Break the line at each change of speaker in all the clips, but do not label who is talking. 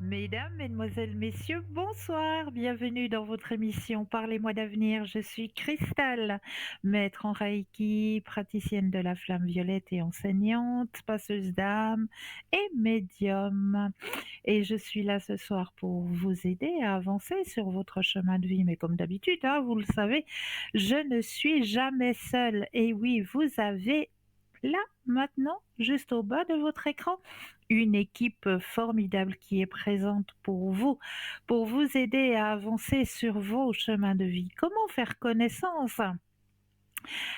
Mesdames, Mesdemoiselles, Messieurs, bonsoir. Bienvenue dans votre émission Parlez-moi d'avenir. Je suis Cristal, maître en Reiki, praticienne de la flamme violette et enseignante, passeuse d'âme et médium. Et je suis là ce soir pour vous aider à avancer sur votre chemin de vie. Mais comme d'habitude, hein, vous le savez, je ne suis jamais seule. Et oui, vous avez là, maintenant, juste au bas de votre écran, une équipe formidable qui est présente pour vous aider à avancer sur vos chemins de vie. Comment faire connaissance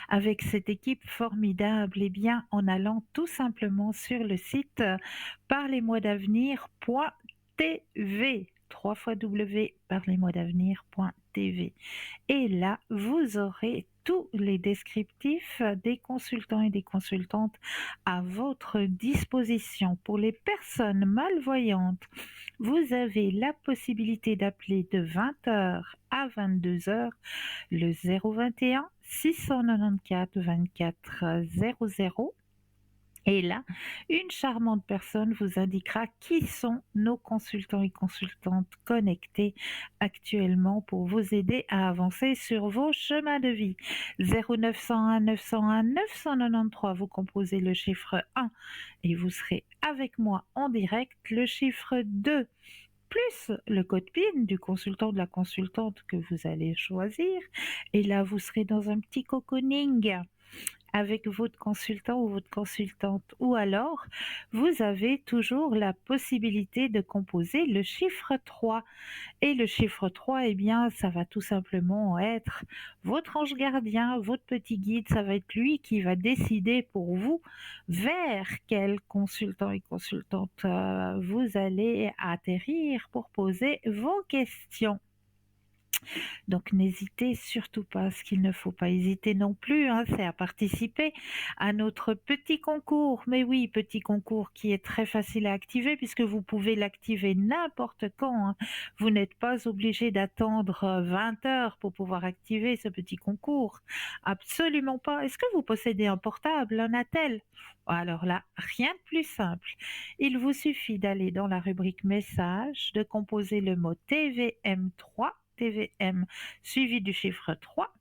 avec cette équipe formidable? Eh bien, en allant tout simplement sur le site parlez-moi-d'avenir.tv, 3 fois www.parlez-moi-d'avenir.tv. Et là, vous aurez tous les descriptifs des consultants et des consultantes à votre disposition. Pour les personnes malvoyantes, vous avez la possibilité d'appeler de 20 h à 22 h le 021 694 24 00. Et là, une charmante personne vous indiquera qui sont nos consultants et consultantes connectés actuellement pour vous aider à avancer sur vos chemins de vie. 0901 901 993, vous composez le chiffre 1 et vous serez avec moi en direct. Le chiffre 2 plus le code PIN du consultant ou de la consultante que vous allez choisir. Et là, vous serez dans un petit cocooning avec votre consultant ou votre consultante, ou alors vous avez toujours la possibilité de composer le chiffre 3. Et le chiffre 3, eh bien, ça va tout simplement être votre ange gardien, votre petit guide, ça va être lui qui va décider pour vous vers quel consultant et consultante vous allez atterrir pour poser vos questions. Donc n'hésitez surtout pas, ce qu'il ne faut pas hésiter non plus, hein, c'est à participer à notre petit concours. Mais oui, petit concours qui est très facile à activer puisque vous pouvez l'activer n'importe quand, hein. Vous n'êtes pas obligé d'attendre 20 heures pour pouvoir activer ce petit concours. Absolument pas. Est-ce que vous possédez un portable, un attel? Alors là, rien de plus simple. Il vous suffit d'aller dans la rubrique message, de composer le mot TVM3, TVM suivi du chiffre 3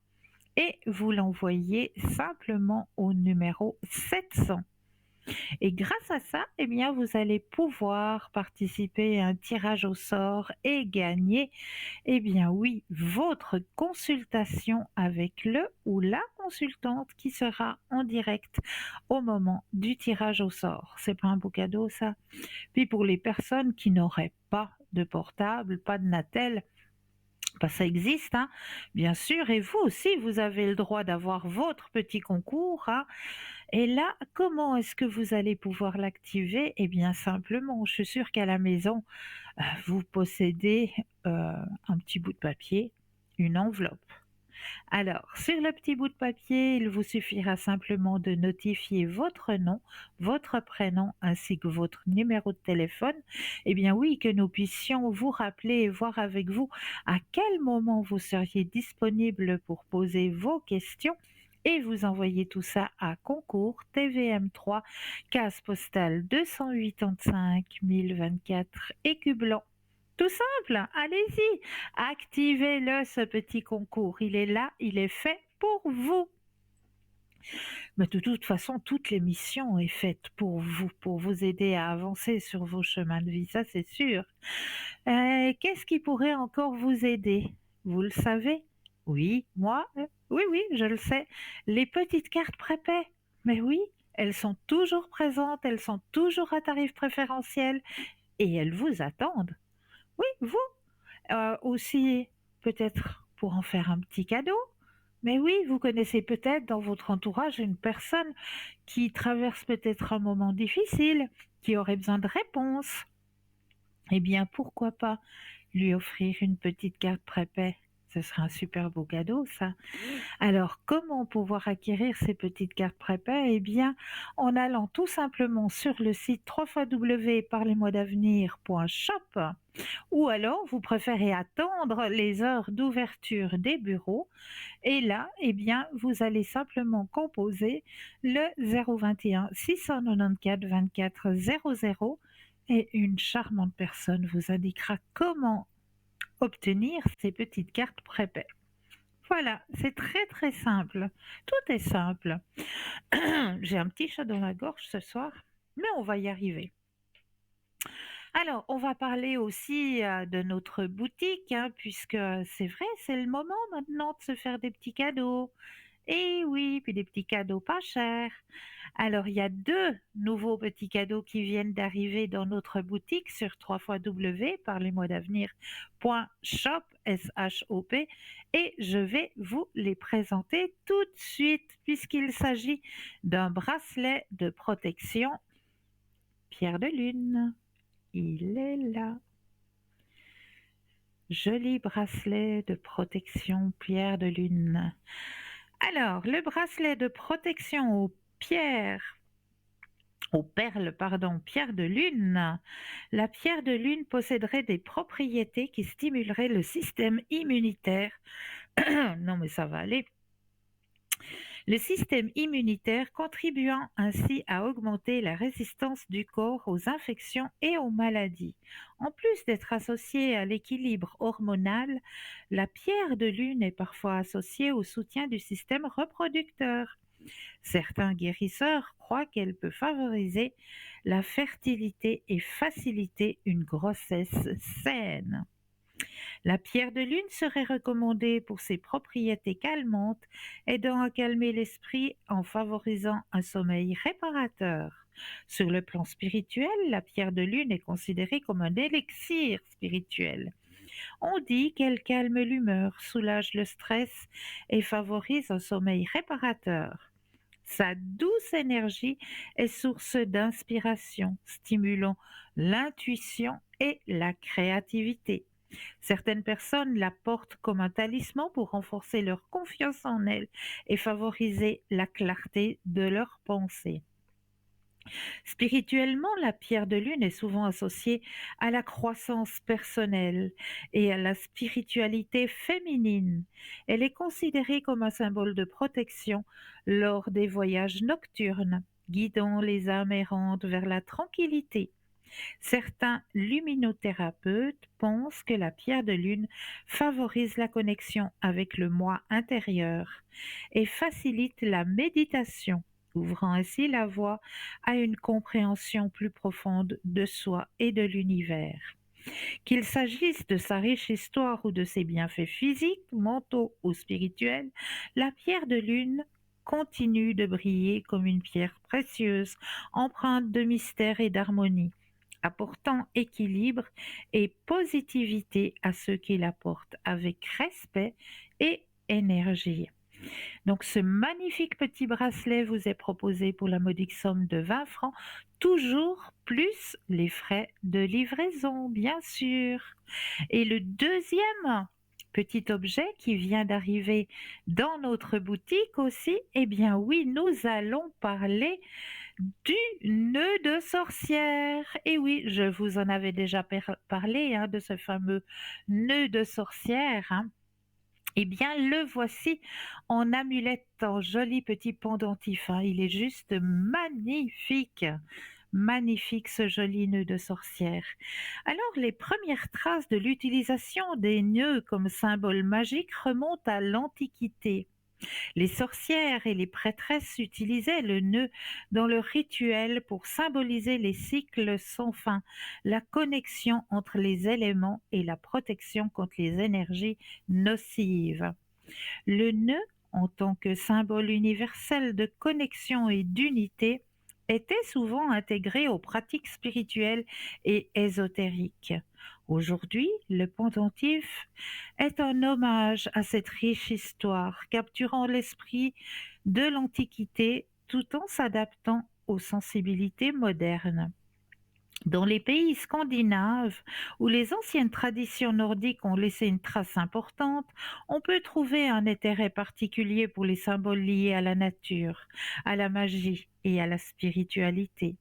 et vous l'envoyez simplement au numéro 700. Et grâce à ça, eh bien, vous allez pouvoir participer à un tirage au sort et gagner, eh bien oui, votre consultation avec le ou la consultante qui sera en direct au moment du tirage au sort. C'est pas un beau cadeau ça? Puis pour les personnes qui n'auraient pas de portable, pas de Natel, bah, ça existe, hein, bien sûr, et vous aussi, vous avez le droit d'avoir votre petit concours, hein. Et là, comment est-ce que vous allez pouvoir l'activer? Eh bien, simplement, je suis sûre qu'à la maison, vous possédez un petit bout de papier, une enveloppe. Alors, sur le petit bout de papier, il vous suffira simplement de notifier votre nom, votre prénom ainsi que votre numéro de téléphone. Eh bien oui, que nous puissions vous rappeler et voir avec vous à quel moment vous seriez disponible pour poser vos questions et vous envoyer tout ça à concours TVM3, case postale 285 024 Écu Blanc. Tout simple, allez-y, activez-le ce petit concours. Il est là, il est fait pour vous. Mais de toute façon, toute l'émission est faite pour vous aider à avancer sur vos chemins de vie, ça c'est sûr. Qu'est-ce qui pourrait encore vous aider? Vous le savez? Oui, moi, oui, oui, je le sais. Les petites cartes prépaies. Mais oui, elles sont toujours présentes, elles sont toujours à tarif préférentiel et elles vous attendent. Oui, vous aussi, peut-être pour en faire un petit cadeau. Mais oui, vous connaissez peut-être dans votre entourage une personne qui traverse peut-être un moment difficile, qui aurait besoin de réponses. Eh bien, pourquoi pas lui offrir une petite carte prépay? Ce serait un super beau cadeau, ça. Alors, comment pouvoir acquérir ces petites cartes prépay? Eh bien, en allant tout simplement sur le site www.parlez-moi-d'avenir.shop, ou alors vous préférez attendre les heures d'ouverture des bureaux et là, eh bien, vous allez simplement composer le 021 694 24 00 et une charmante personne vous indiquera comment obtenir ces petites cartes prépaies. Voilà, c'est très très simple. Tout est simple. J'ai un petit chat dans la gorge ce soir, mais on va y arriver. Alors, on va parler aussi de notre boutique, hein, puisque c'est vrai, c'est le moment maintenant de se faire des petits cadeaux. Et oui, puis des petits cadeaux pas chers. Alors, il y a deux nouveaux petits cadeaux qui viennent d'arriver dans notre boutique sur www.parlez-moi-d'avenir.shop, S-H-O-P, et je vais vous les présenter tout de suite, puisqu'il s'agit d'un bracelet de protection pierre de lune. Il est là. Joli bracelet de protection pierre de lune. Alors, le bracelet de protection aux perles, pardon, pierre de lune. La pierre de lune posséderait des propriétés qui stimuleraient le système immunitaire. Non, mais ça va aller. Le système immunitaire contribuant ainsi à augmenter la résistance du corps aux infections et aux maladies. En plus d'être associée à l'équilibre hormonal, la pierre de lune est parfois associée au soutien du système reproducteur. Certains guérisseurs croient qu'elle peut favoriser la fertilité et faciliter une grossesse saine. La pierre de lune serait recommandée pour ses propriétés calmantes, aidant à calmer l'esprit en favorisant un sommeil réparateur. Sur le plan spirituel, la pierre de lune est considérée comme un élixir spirituel. On dit qu'elle calme l'humeur, soulage le stress et favorise un sommeil réparateur. Sa douce énergie est source d'inspiration, stimulant l'intuition et la créativité. Certaines personnes la portent comme un talisman pour renforcer leur confiance en elles et favoriser la clarté de leurs pensées. Spirituellement, la pierre de lune est souvent associée à la croissance personnelle et à la spiritualité féminine. Elle est considérée comme un symbole de protection lors des voyages nocturnes, guidant les âmes errantes vers la tranquillité. Certains luminothérapeutes pensent que la pierre de lune favorise la connexion avec le moi intérieur et facilite la méditation, ouvrant ainsi la voie à une compréhension plus profonde de soi et de l'univers. Qu'il s'agisse de sa riche histoire ou de ses bienfaits physiques, mentaux ou spirituels, la pierre de lune continue de briller comme une pierre précieuse, empreinte de mystère et d'harmonie, apportant équilibre et positivité à ceux qui la portent avec respect et énergie. Donc ce magnifique petit bracelet vous est proposé pour la modique somme de 20 francs, toujours plus les frais de livraison, bien sûr. Et le deuxième petit objet qui vient d'arriver dans notre boutique aussi, eh bien oui, nous allons parler du nœud de sorcière. Et oui, je vous en avais déjà parlé, hein, de ce fameux nœud de sorcière, hein. Eh bien, le voici en amulette, en joli petit pendentif, hein. Il est juste magnifique. Magnifique ce joli nœud de sorcière. Alors, les premières traces de l'utilisation des nœuds comme symbole magique remontent à l'Antiquité. Les sorcières et les prêtresses utilisaient le nœud dans leur rituel pour symboliser les cycles sans fin, la connexion entre les éléments et la protection contre les énergies nocives. Le nœud, en tant que symbole universel de connexion et d'unité, était souvent intégré aux pratiques spirituelles et ésotériques. Aujourd'hui, le pendentif est un hommage à cette riche histoire, capturant l'esprit de l'Antiquité tout en s'adaptant aux sensibilités modernes. Dans les pays scandinaves, où les anciennes traditions nordiques ont laissé une trace importante, on peut trouver un intérêt particulier pour les symboles liés à la nature, à la magie et à la spiritualité.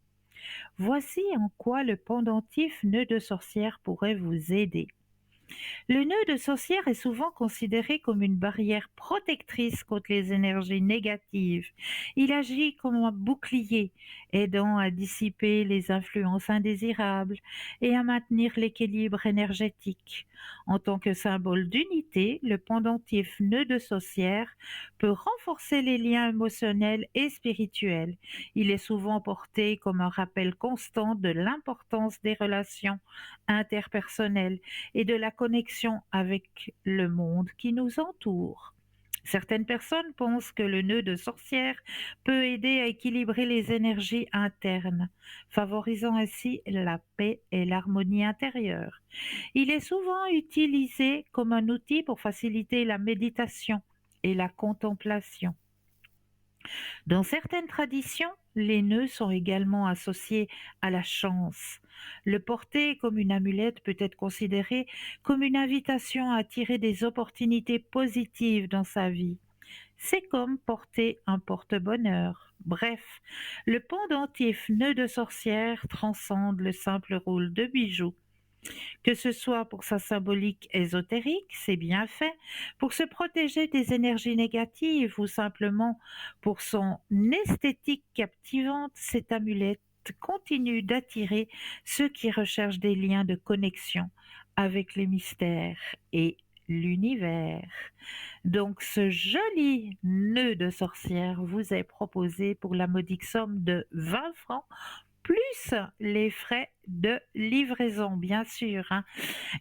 Voici en quoi le pendentif nœud de sorcière pourrait vous aider. Le nœud de sorcière est souvent considéré comme une barrière protectrice contre les énergies négatives. Il agit comme un bouclier, aidant à dissiper les influences indésirables et à maintenir l'équilibre énergétique. En tant que symbole d'unité, le pendentif nœud de sorcière peut renforcer les liens émotionnels et spirituels. Il est souvent porté comme un rappel constant de l'importance des relations interpersonnelles et de la connexion avec le monde qui nous entoure. Certaines personnes pensent que le nœud de sorcière peut aider à équilibrer les énergies internes, favorisant ainsi la paix et l'harmonie intérieure. Il est souvent utilisé comme un outil pour faciliter la méditation et la contemplation. Dans certaines traditions, les nœuds sont également associés à la chance. Le porter comme une amulette peut être considéré comme une invitation à attirer des opportunités positives dans sa vie. C'est comme porter un porte-bonheur. Bref, le pendentif nœud de sorcière transcende le simple rôle de bijou. Que ce soit pour sa symbolique ésotérique, c'est bien fait, pour se protéger des énergies négatives ou simplement pour son esthétique captivante, cette amulette continue d'attirer ceux qui recherchent des liens de connexion avec les mystères et l'univers. Donc ce joli nœud de sorcière vous est proposé pour la modique somme de 20 francs plus les frais de livraison, bien sûr, hein.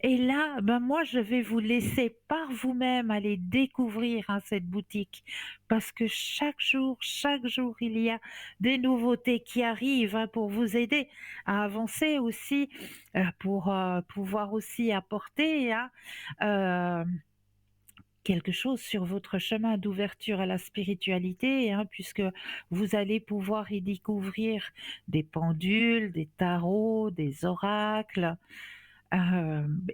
Et là, ben moi, je vais vous laisser par vous-même aller découvrir hein, cette boutique parce que chaque jour, il y a des nouveautés qui arrivent hein, pour vous aider à avancer aussi, pour pouvoir aussi apporter hein, euh, quelque chose sur votre chemin d'ouverture à la spiritualité, hein, puisque vous allez pouvoir y découvrir des pendules, des tarots, des oracles,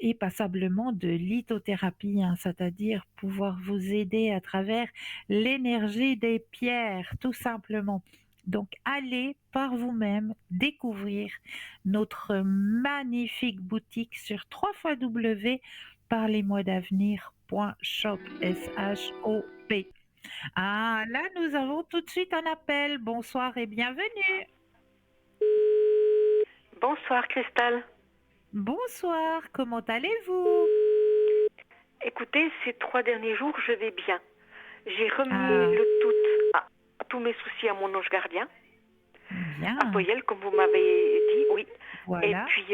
et passablement de lithothérapie, hein, c'est-à-dire pouvoir vous aider à travers l'énergie des pierres, tout simplement. Donc, allez par vous-même découvrir notre magnifique boutique sur www.parlez-moi-d'avenir.shop. S-H-O-P. Ah, là, nous avons tout de suite un appel. Bonsoir et bienvenue.
Bonsoir Christelle.
Bonsoir, comment allez-vous?
Écoutez, ces 3 derniers jours, je vais bien. J'ai remis
Ah,
tous mes soucis à mon ange gardien, à
bien.
Poyel, comme vous m'avez dit, oui. Et
Voilà.
puis,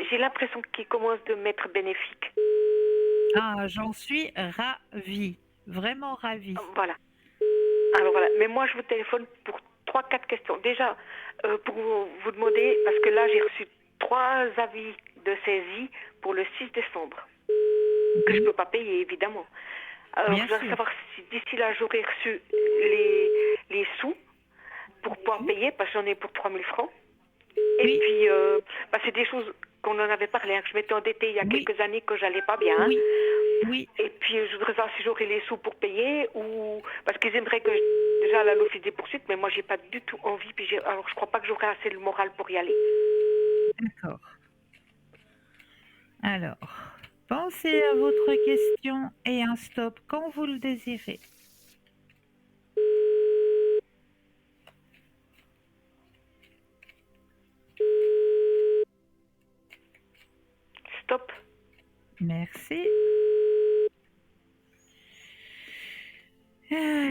j'ai l'impression qu'il commence de m'être bénéfique.
Ah, j'en suis ravie, vraiment ravie.
Voilà. Alors voilà. Mais moi, je vous téléphone pour 3-4 questions. Déjà, pour vous demander, parce que là, j'ai reçu 3 avis de saisie pour le 6 décembre, que je ne
Oui,
peux pas payer, évidemment. Alors, je
bien
voudrais
sûr.
savoir si d'ici là, j'aurai reçu les sous pour pouvoir
Oui,
payer, parce que j'en ai pour 3000 francs. Et
oui,
puis, c'est des choses qu'on en avait parlé, hein, que je m'étais endettée il y a
oui,
quelques années, que j'allais pas bien. Hein.
oui, oui.
Et puis, je voudrais savoir si j'aurai les sous pour payer, ou parce qu'ils aimeraient que déjà à l'office des poursuites, mais moi, j'ai pas du tout envie. Puis alors, je crois pas que j'aurai assez le moral pour y aller.
D'accord. Alors, pensez à votre question et un stop quand vous le désirez.
Stop.
Merci.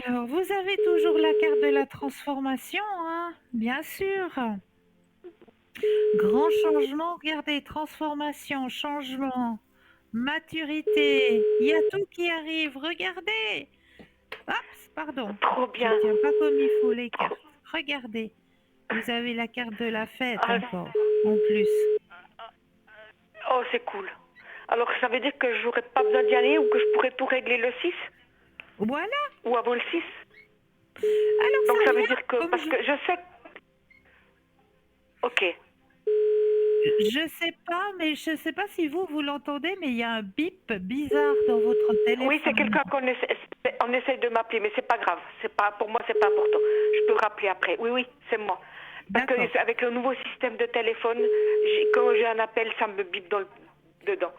Alors, vous avez toujours la carte de la transformation, hein? Bien sûr. Grand changement, regardez, transformation, changement, maturité. Il y a tout qui arrive, regardez. Hop, pardon.
Trop
Je
bien.
tiens pas comme il faut les
Trop.
cartes. Regardez. Vous avez la carte de la fête
Ah,
encore, en plus.
oh, c'est cool. Alors, ça veut dire que j'aurais pas besoin d'y aller, ou que je pourrais tout régler le 6,
Voilà.
ou avant le 6.
Alors
Donc,
ça
ça veut
vient
dire que,
comme
parce que je sais. Ok.
je sais pas, mais je sais pas si vous l'entendez, mais il y a un bip bizarre dans votre
Oui, c'est
téléphone.
quelqu'un on essaye de m'appeler, mais c'est pas grave. C'est pas, pour moi, c'est pas important. Je peux rappeler après. Oui, oui, c'est moi. Parce que
D'accord.
avec le nouveau système de téléphone, quand j'ai un appel, ça me bip dedans.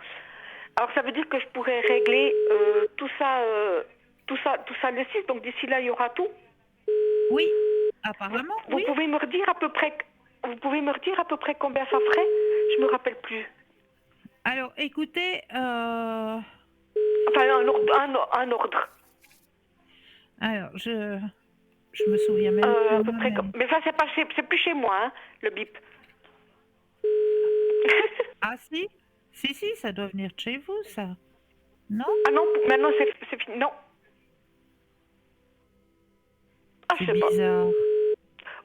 Alors ça veut dire que je pourrais régler tout ça le 6. Donc d'ici là, il y aura tout.
Oui,
Vous,
apparemment,
vous
oui.
pouvez me redire à peu près. Vous pouvez me redire à peu près combien ça ferait? Je me rappelle plus.
Alors, écoutez,
Enfin, un ordre.
alors, je me souviens même plus
À peu près.
moi-même.
Mais ça, c'est plus chez moi, hein, le bip.
Ah si? Si, si, ça doit venir de chez vous, ça. Non?
Ah non, maintenant c'est fini. Non. Ah, je
C'est
sais pas.
bizarre.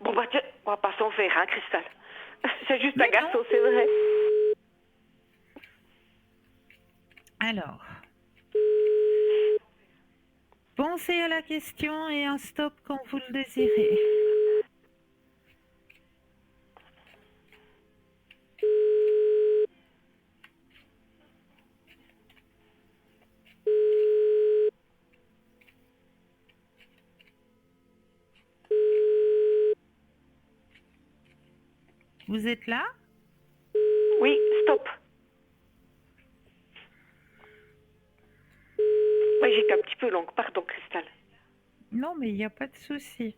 Bon, bah, tiens, on va pas s'en faire, hein, Cristal. C'est juste un
Mais non.
garçon, c'est vrai.
Alors, pensez à la question et un stop quand vous le désirez. Vous êtes là?
Oui, stop. Oui, j'étais un petit peu longue. Pardon, Cristal.
Non, mais il n'y a pas de souci.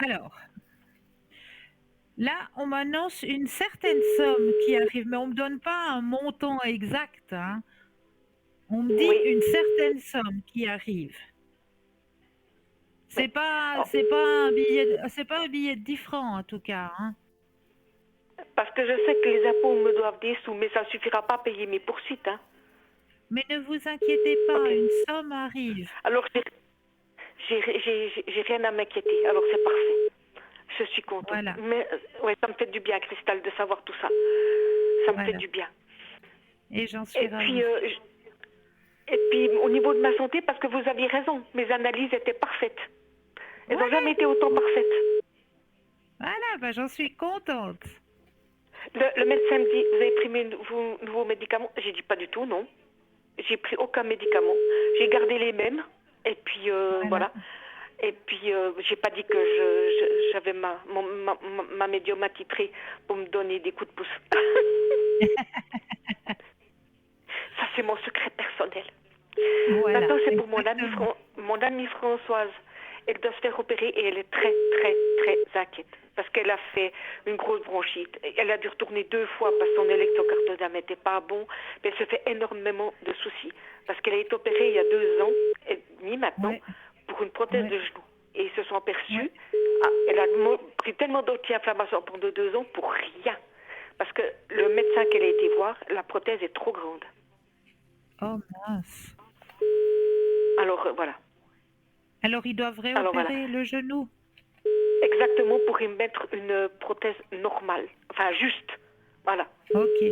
Alors, là, on m'annonce une certaine somme qui arrive, mais on ne me donne pas un montant exact, hein. On me dit
Oui.
une certaine somme qui arrive.
Mais, oh,
C'est pas un billet de 10 francs en tout cas, hein.
parce que je sais que les impôts me doivent des sous, mais ça ne suffira pas à payer mes poursuites, hein.
Mais ne vous inquiétez pas,
Ok.
une somme arrive.
Alors, j'ai rien à m'inquiéter. Alors, c'est parfait. Je suis contente.
Voilà,
Mais, ouais, ça me fait du bien, Cristal, de savoir tout ça. Ça me fait
voilà.
du bien.
Et j'en suis
Et puis,
ravie.
au niveau de ma santé, parce que vous aviez raison, mes analyses étaient parfaites. Elles n'ont
Voilà,
jamais été autant parfaites.
voilà, bah j'en suis contente.
Le médecin me dit, vous avez pris mes nouveaux médicaments? J'ai dit pas du tout, non. J'ai pris aucun médicament. J'ai gardé les mêmes. Et puis
Voilà.
voilà. Et puis j'ai pas dit que j'avais ma médium attitrée pour me donner des coups de pouce. Ça c'est mon secret personnel.
Voilà,
Maintenant c'est pour
exactement.
mon amie Françoise. Elle doit se faire opérer et elle est très très très inquiète parce qu'elle a fait une grosse bronchite. Elle a dû retourner 2 fois parce que son électrocardiogramme n'était pas bon. Mais elle se fait énormément de soucis parce qu'elle a été opérée il y a 2 ans et demi maintenant
Ouais,
pour une prothèse
ouais,
de genou. Et ils se sont
ouais.
aperçus, elle a pris tellement d'anti-inflammatoires pendant 2 ans pour rien. Parce que le médecin qu'elle a été voir, la prothèse est trop grande.
Oh mince.
Alors voilà.
Alors ils doivent
Alors voilà.
réopérer le genou.
Exactement pour y mettre une prothèse normale. Enfin, juste. Voilà.
Ok.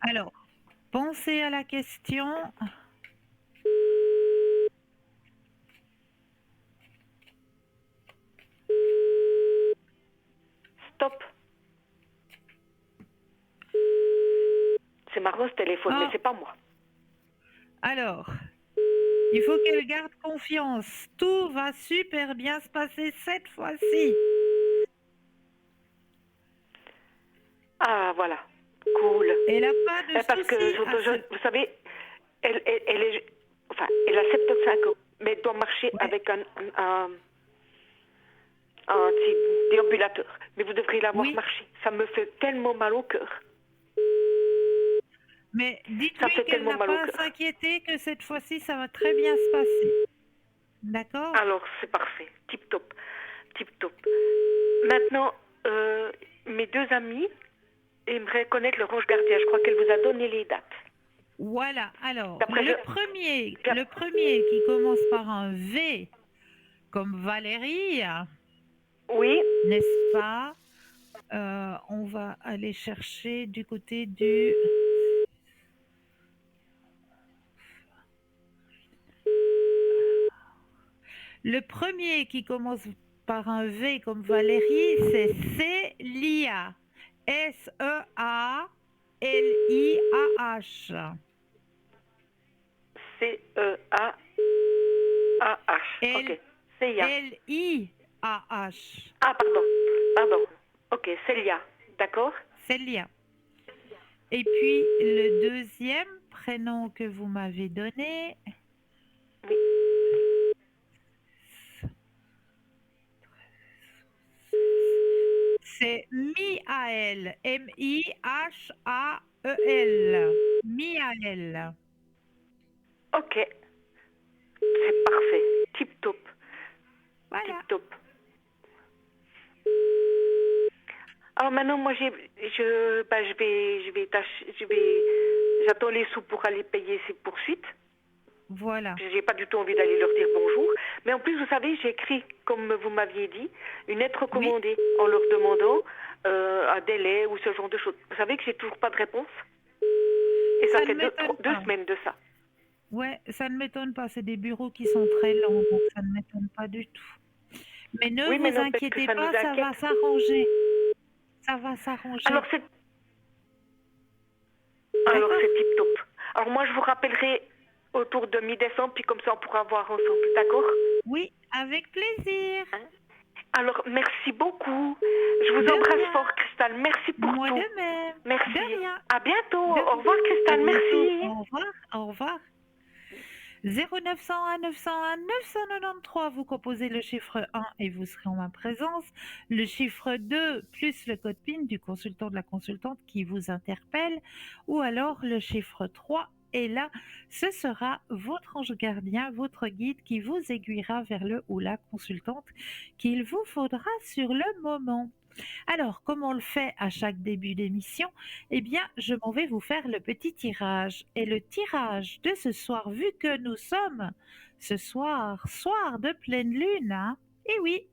Alors, pensez à la question.
Stop. C'est marrant ce téléphone, mais
Oh,
c'est pas moi.
alors, il faut qu'elle garde confiance. Tout va super bien se passer cette fois-ci.
Ah, voilà. Cool.
Elle n'a pas de
Parce que,
souci à ce...
vous savez, elle est... Enfin, elle a 75 ans, mais elle doit marcher
Ouais,
avec un déambulateur. Mais vous devriez la voir
oui,
marcher. Ça me fait tellement mal au cœur.
mais
Ça me
dites-lui
fait
qu'elle
tellement
n'a
mal au
pas à
cœur.
s'inquiéter, que cette fois-ci, ça va très bien se passer. D'accord?
Alors, c'est parfait. Tip top. Tip top. Maintenant, mes 2 amis aimeraient connaître le ange gardien. Je crois qu'elle vous a donné les dates.
Voilà, alors,
D'après
le premier qui commence par un V, comme Valérie,
oui,
n'est-ce pas? On va aller chercher du côté du... Le premier qui commence par un V comme Valérie, c'est Célia. Seliah.
Ceaah.
L
Ok. Célia.
Liah.
Ah, pardon. Pardon. Ok, Célia. D'accord.
Célia. Et puis le deuxième prénom que vous m'avez donné,
Oui.
c'est Mihaël. Mihael. Mihaël.
Ok, c'est parfait. Tip top. Tip
Voilà.
top. Alors maintenant, moi, j'attends les sous pour aller payer ces poursuites.
Voilà.
J'ai pas du tout envie d'aller leur dire bonjour. Mais en plus, vous savez, j'ai écrit, comme vous m'aviez dit, une lettre
Oui,
recommandée en leur demandant un délai ou ce genre de choses. Vous savez que j'ai toujours pas de réponse. Et ça
ça ne
fait
m'étonne
deux
pas.
semaines de ça.
Ouais, ça ne m'étonne pas. C'est des bureaux qui sont très lents, donc ça ne m'étonne pas du tout. Mais ne
Oui, mais
vous
n'empêche que
inquiétez
ça nous
pas, ça
inquiète.
va s'arranger. Ça va s'arranger.
Alors c'est Alors
D'accord?
c'est tip top. Alors moi je vous rappellerai autour de mi-décembre, puis comme ça on pourra voir ensemble, d'accord?
Oui, avec plaisir.
Hein. Alors merci beaucoup. Je vous
De
embrasse
rien.
fort, Cristal. Merci pour
Moi
tout.
de même. De
Merci.
rien.
À bientôt.
De
Au
rien.
revoir,
À
Cristal.
bientôt.
Merci.
Au revoir. Au revoir. 0901 901 993, vous composez le chiffre 1 et vous serez en ma présence. Le chiffre 2 plus le code PIN du consultant de la consultante qui vous interpelle. Ou alors le chiffre 3. Et là, ce sera votre ange gardien, votre guide qui vous aiguillera vers le ou la consultante qu'il vous faudra sur le moment. Alors, comme on le fait à chaque début d'émission, eh bien, je m'en vais vous faire le petit tirage. Et le tirage de ce soir, vu que nous sommes ce soir, soir de pleine lune, hein, eh oui,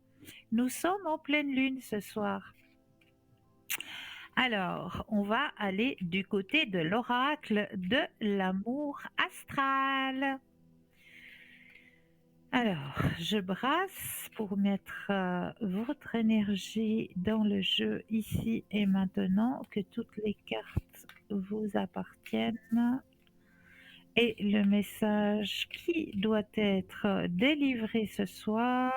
nous sommes en pleine lune ce soir. Alors, on va aller du côté de l'oracle de l'amour astral. Alors, je brasse pour mettre votre énergie dans le jeu ici et maintenant, que toutes les cartes vous appartiennent. Et le message qui doit être délivré ce soir.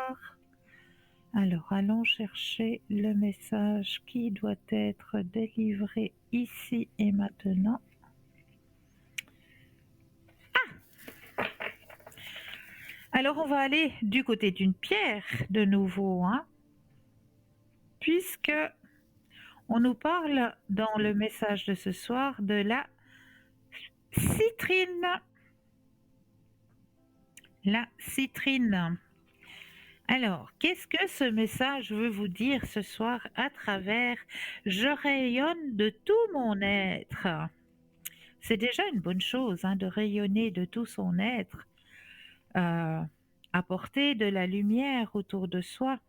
Alors, allons chercher le message qui doit être délivré ici et maintenant. Alors, on va aller du côté d'une pierre de nouveau, hein, puisque on nous parle dans le message de ce soir de la citrine. La citrine. Alors, qu'est-ce que ce message veut vous dire ce soir à travers je rayonne de tout mon être? C'est déjà une bonne chose, hein, de rayonner de tout son être, apporter de la lumière autour de soi.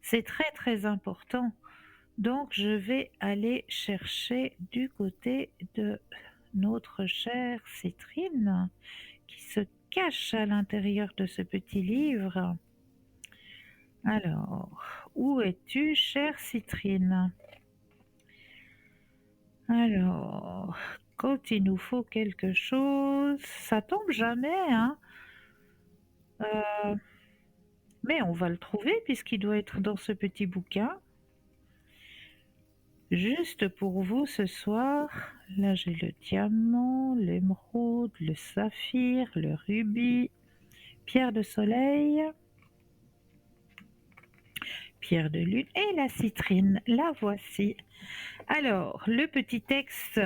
C'est très très important. Donc, je vais aller chercher du côté de notre chère citrine qui se cache à l'intérieur de ce petit livre. Alors, où es-tu, chère citrine? Alors, quand il nous faut quelque chose, ça tombe jamais, hein? Mais on va le trouver puisqu'il doit être dans ce petit bouquin. Juste pour vous ce soir, là j'ai le diamant, l'émeraude, le saphir, le rubis, pierre de soleil, pierre de lune et la citrine. La voici. Alors, le petit texte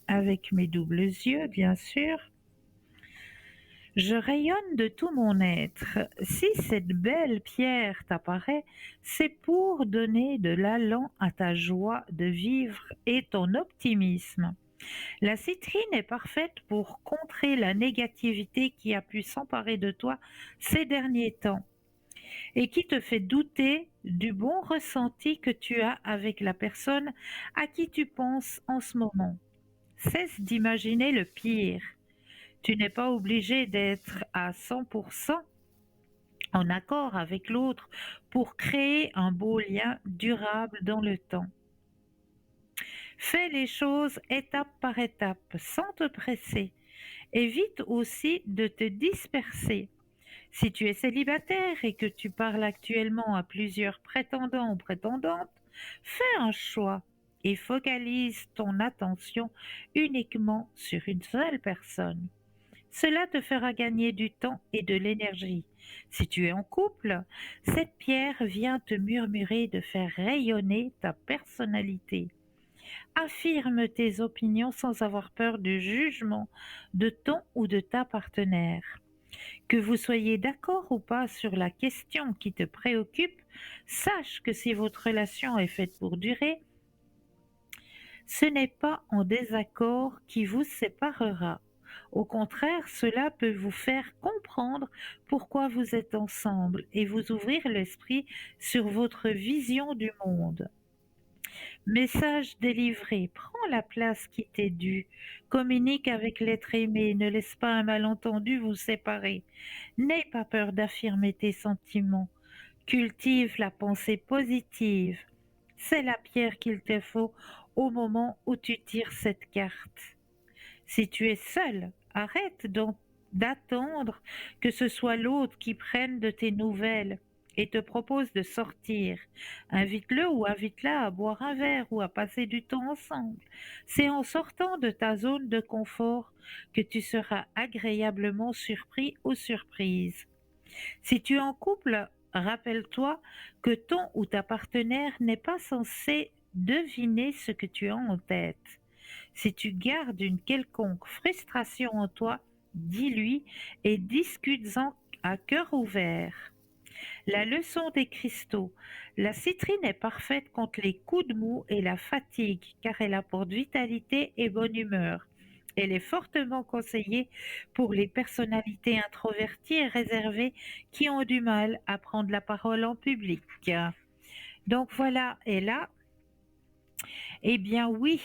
avec mes doubles yeux, bien sûr. Je rayonne de tout mon être. Si cette belle pierre t'apparaît, c'est pour donner de l'allant à ta joie de vivre et ton optimisme. La citrine est parfaite pour contrer la négativité qui a pu s'emparer de toi ces derniers temps et qui te fait douter du bon ressenti que tu as avec la personne à qui tu penses en ce moment. Cesse d'imaginer le pire. Tu n'es pas obligé d'être à 100% en accord avec l'autre pour créer un beau lien durable dans le temps. Fais les choses étape par étape, sans te presser. Évite aussi de te disperser. Si tu es célibataire et que tu parles actuellement à plusieurs prétendants ou prétendantes, fais un choix. et focalise ton attention uniquement sur une seule personne. Cela te fera gagner du temps et de l'énergie. Si tu es en couple, cette pierre vient te murmurer de faire rayonner ta personnalité. Affirme tes opinions sans avoir peur du jugement de ton ou de ta partenaire. Que vous soyez d'accord ou pas sur la question qui te préoccupe, sache que si votre relation est faite pour durer, ce n'est pas en désaccord qui vous séparera. Au contraire, cela peut vous faire comprendre pourquoi vous êtes ensemble et vous ouvrir l'esprit sur votre vision du monde. Message délivré, prends la place qui t'est due, communique avec l'être aimé, ne laisse pas un malentendu vous séparer. N'aie pas peur d'affirmer tes sentiments, cultive la pensée positive. C'est la pierre qu'il te faut au moment où tu tires cette carte. Si tu es seul, arrête donc d'attendre que ce soit l'autre qui prenne de tes nouvelles et te propose de sortir. Invite-le ou invite-la à boire un verre ou à passer du temps ensemble. C'est en sortant de ta zone de confort que tu seras agréablement surpris ou surprise. Si tu es en couple, rappelle-toi que ton ou ta partenaire n'est pas censé deviner ce que tu as en tête. Si tu gardes une quelconque frustration en toi, dis-lui et discute-en à cœur ouvert. La leçon des cristaux. La citrine est parfaite contre les coups de mou et la fatigue car elle apporte vitalité et bonne humeur. Elle est fortement conseillée pour les personnalités introverties et réservées qui ont du mal à prendre la parole en public. Donc voilà, et là, eh bien oui,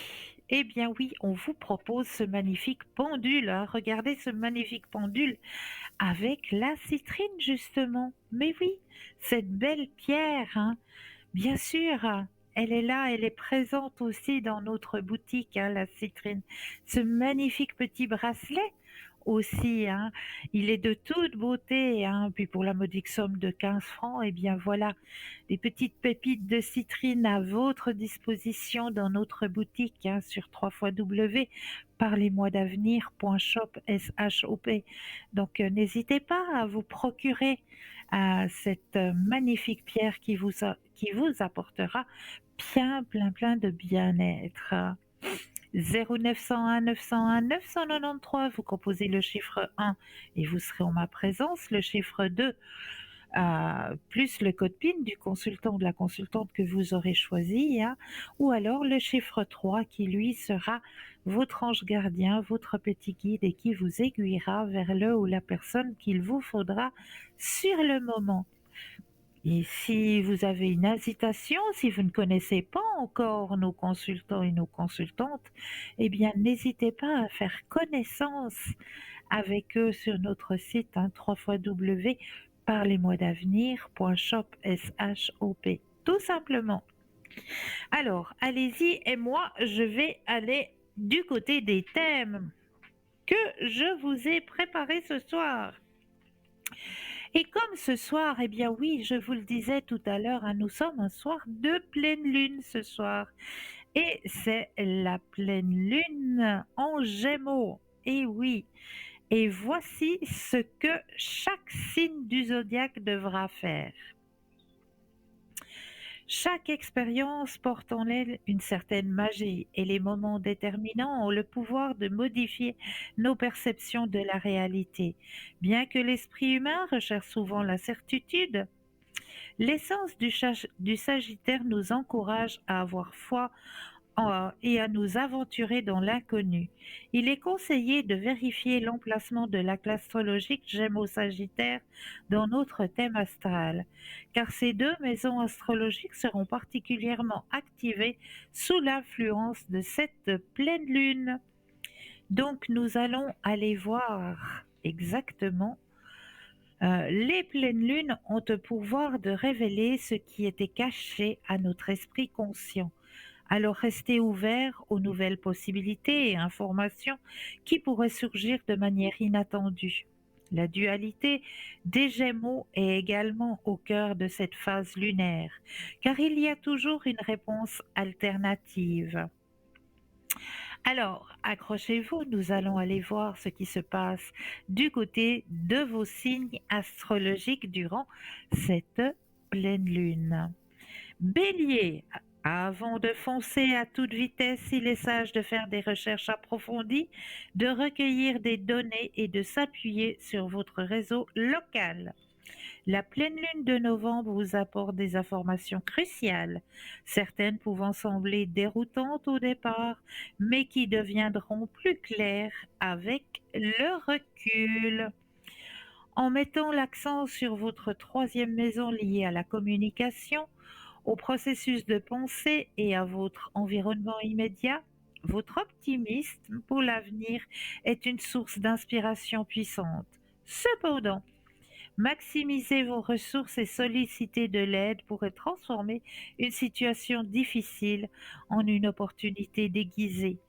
eh bien oui, on vous propose ce magnifique pendule, hein. Regardez ce magnifique pendule avec la citrine justement. Mais oui, cette belle pierre, hein, bien sûr, elle est là, elle est présente aussi dans notre boutique, hein, la citrine. Ce magnifique petit bracelet aussi, hein, il est de toute beauté, hein. Puis pour la modique somme de 15 francs, eh bien voilà, des petites pépites de citrine à votre disposition dans notre boutique, hein, sur www.parlez-moi-d'avenir.shop, S-H-O-P. Donc n'hésitez pas à vous procurer cette magnifique pierre qui vous apportera plein de bien-être. 0901 901 993, vous composez le chiffre 1 et vous serez en ma présence, le chiffre 2 plus le code PIN du consultant ou de la consultante que vous aurez choisi, hein, ou alors le chiffre 3 qui lui sera votre ange gardien, votre petit guide et qui vous aiguillera vers le ou la personne qu'il vous faudra sur le moment. Et si vous avez une hésitation, si vous ne connaissez pas encore nos consultants et nos consultantes, eh bien n'hésitez pas à faire connaissance avec eux sur notre site, hein, www.parlez-moi-d'avenir.shop, S-H-O-P, tout simplement. Alors, allez-y et moi, je vais aller du côté des thèmes que je vous ai préparés ce soir. Et comme ce soir, eh bien oui, je vous le disais tout à l'heure, hein, nous sommes un soir de pleine lune ce soir. Et c'est la pleine lune en Gémeaux. Et oui, et voici ce que chaque signe du zodiaque devra faire. Chaque expérience porte en elle une certaine magie et les moments déterminants ont le pouvoir de modifier nos perceptions de la réalité. Bien que l'esprit humain recherche souvent la certitude, l'essence du Sagittaire nous encourage à avoir foi et à nous aventurer dans l'inconnu. Il est conseillé de vérifier l'emplacement de la classe astrologique Gémeaux-Sagittaire dans notre thème astral, car ces deux maisons astrologiques seront particulièrement activées sous l'influence de cette pleine lune. Donc nous allons aller voir exactement. Les pleines lunes ont le pouvoir de révéler ce qui était caché à notre esprit conscient. Alors restez ouverts aux nouvelles possibilités et informations qui pourraient surgir de manière inattendue. La dualité des Gémeaux est également au cœur de cette phase lunaire, car il y a toujours une réponse alternative. Alors, accrochez-vous, nous allons aller voir ce qui se passe du côté de vos signes astrologiques durant cette pleine lune. Bélier, avant de foncer à toute vitesse, il est sage de faire des recherches approfondies, de recueillir des données et de s'appuyer sur votre réseau local. La pleine lune de novembre vous apporte des informations cruciales, certaines pouvant sembler déroutantes au départ, mais qui deviendront plus claires avec le recul. En mettant l'accent sur votre troisième maison liée à la communication, au processus de pensée et à votre environnement immédiat, votre optimisme pour l'avenir est une source d'inspiration puissante. Cependant, maximiser vos ressources et solliciter de l'aide pourrait transformer une situation difficile en une opportunité déguisée.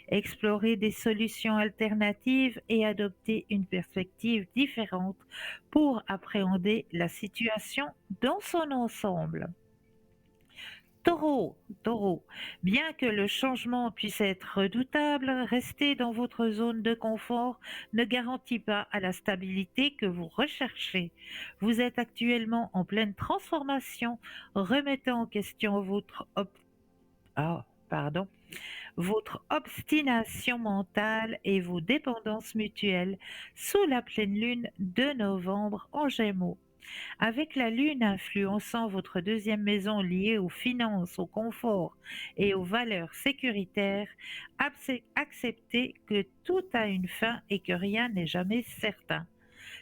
Explorer des solutions alternatives et adopter une perspective différente pour appréhender la situation dans son ensemble. Taureau, bien que le changement puisse être redoutable, rester dans votre zone de confort ne garantit pas à la stabilité que vous recherchez. Vous êtes actuellement en pleine transformation, remettant en question votre obstination mentale et vos dépendances mutuelles sous la pleine lune de novembre en Gémeaux. Avec la Lune influençant votre deuxième maison liée aux finances, au confort et aux valeurs sécuritaires, acceptez que tout a une fin et que rien n'est jamais certain.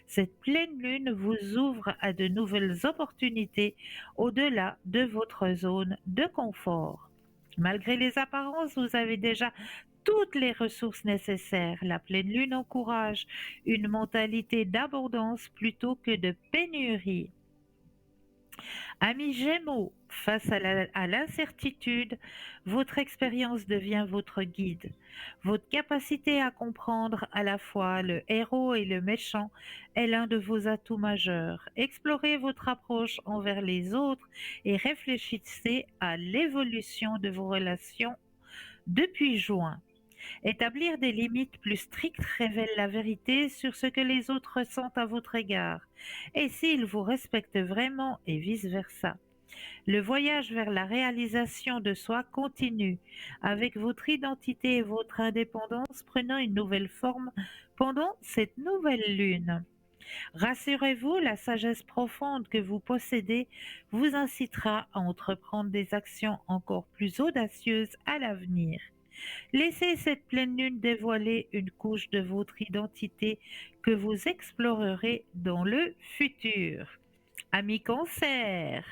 Cette pleine Lune vous ouvre à de nouvelles opportunités au-delà de votre zone de confort. Malgré les apparences, vous avez déjà toutes les ressources nécessaires. La pleine lune encourage une mentalité d'abondance plutôt que de pénurie. Amis Gémeaux, face à l'incertitude, votre expérience devient votre guide. Votre capacité à comprendre à la fois le héros et le méchant est l'un de vos atouts majeurs. Explorez votre approche envers les autres et réfléchissez à l'évolution de vos relations depuis juin. Établir des limites plus strictes révèle la vérité sur ce que les autres ressentent à votre égard, et s'ils vous respectent vraiment et vice-versa. Le voyage vers la réalisation de soi continue, avec votre identité et votre indépendance prenant une nouvelle forme pendant cette nouvelle lune. Rassurez-vous, la sagesse profonde que vous possédez vous incitera à entreprendre des actions encore plus audacieuses à l'avenir. Laissez cette pleine lune dévoiler une couche de votre identité que vous explorerez dans le futur. Ami Cancer,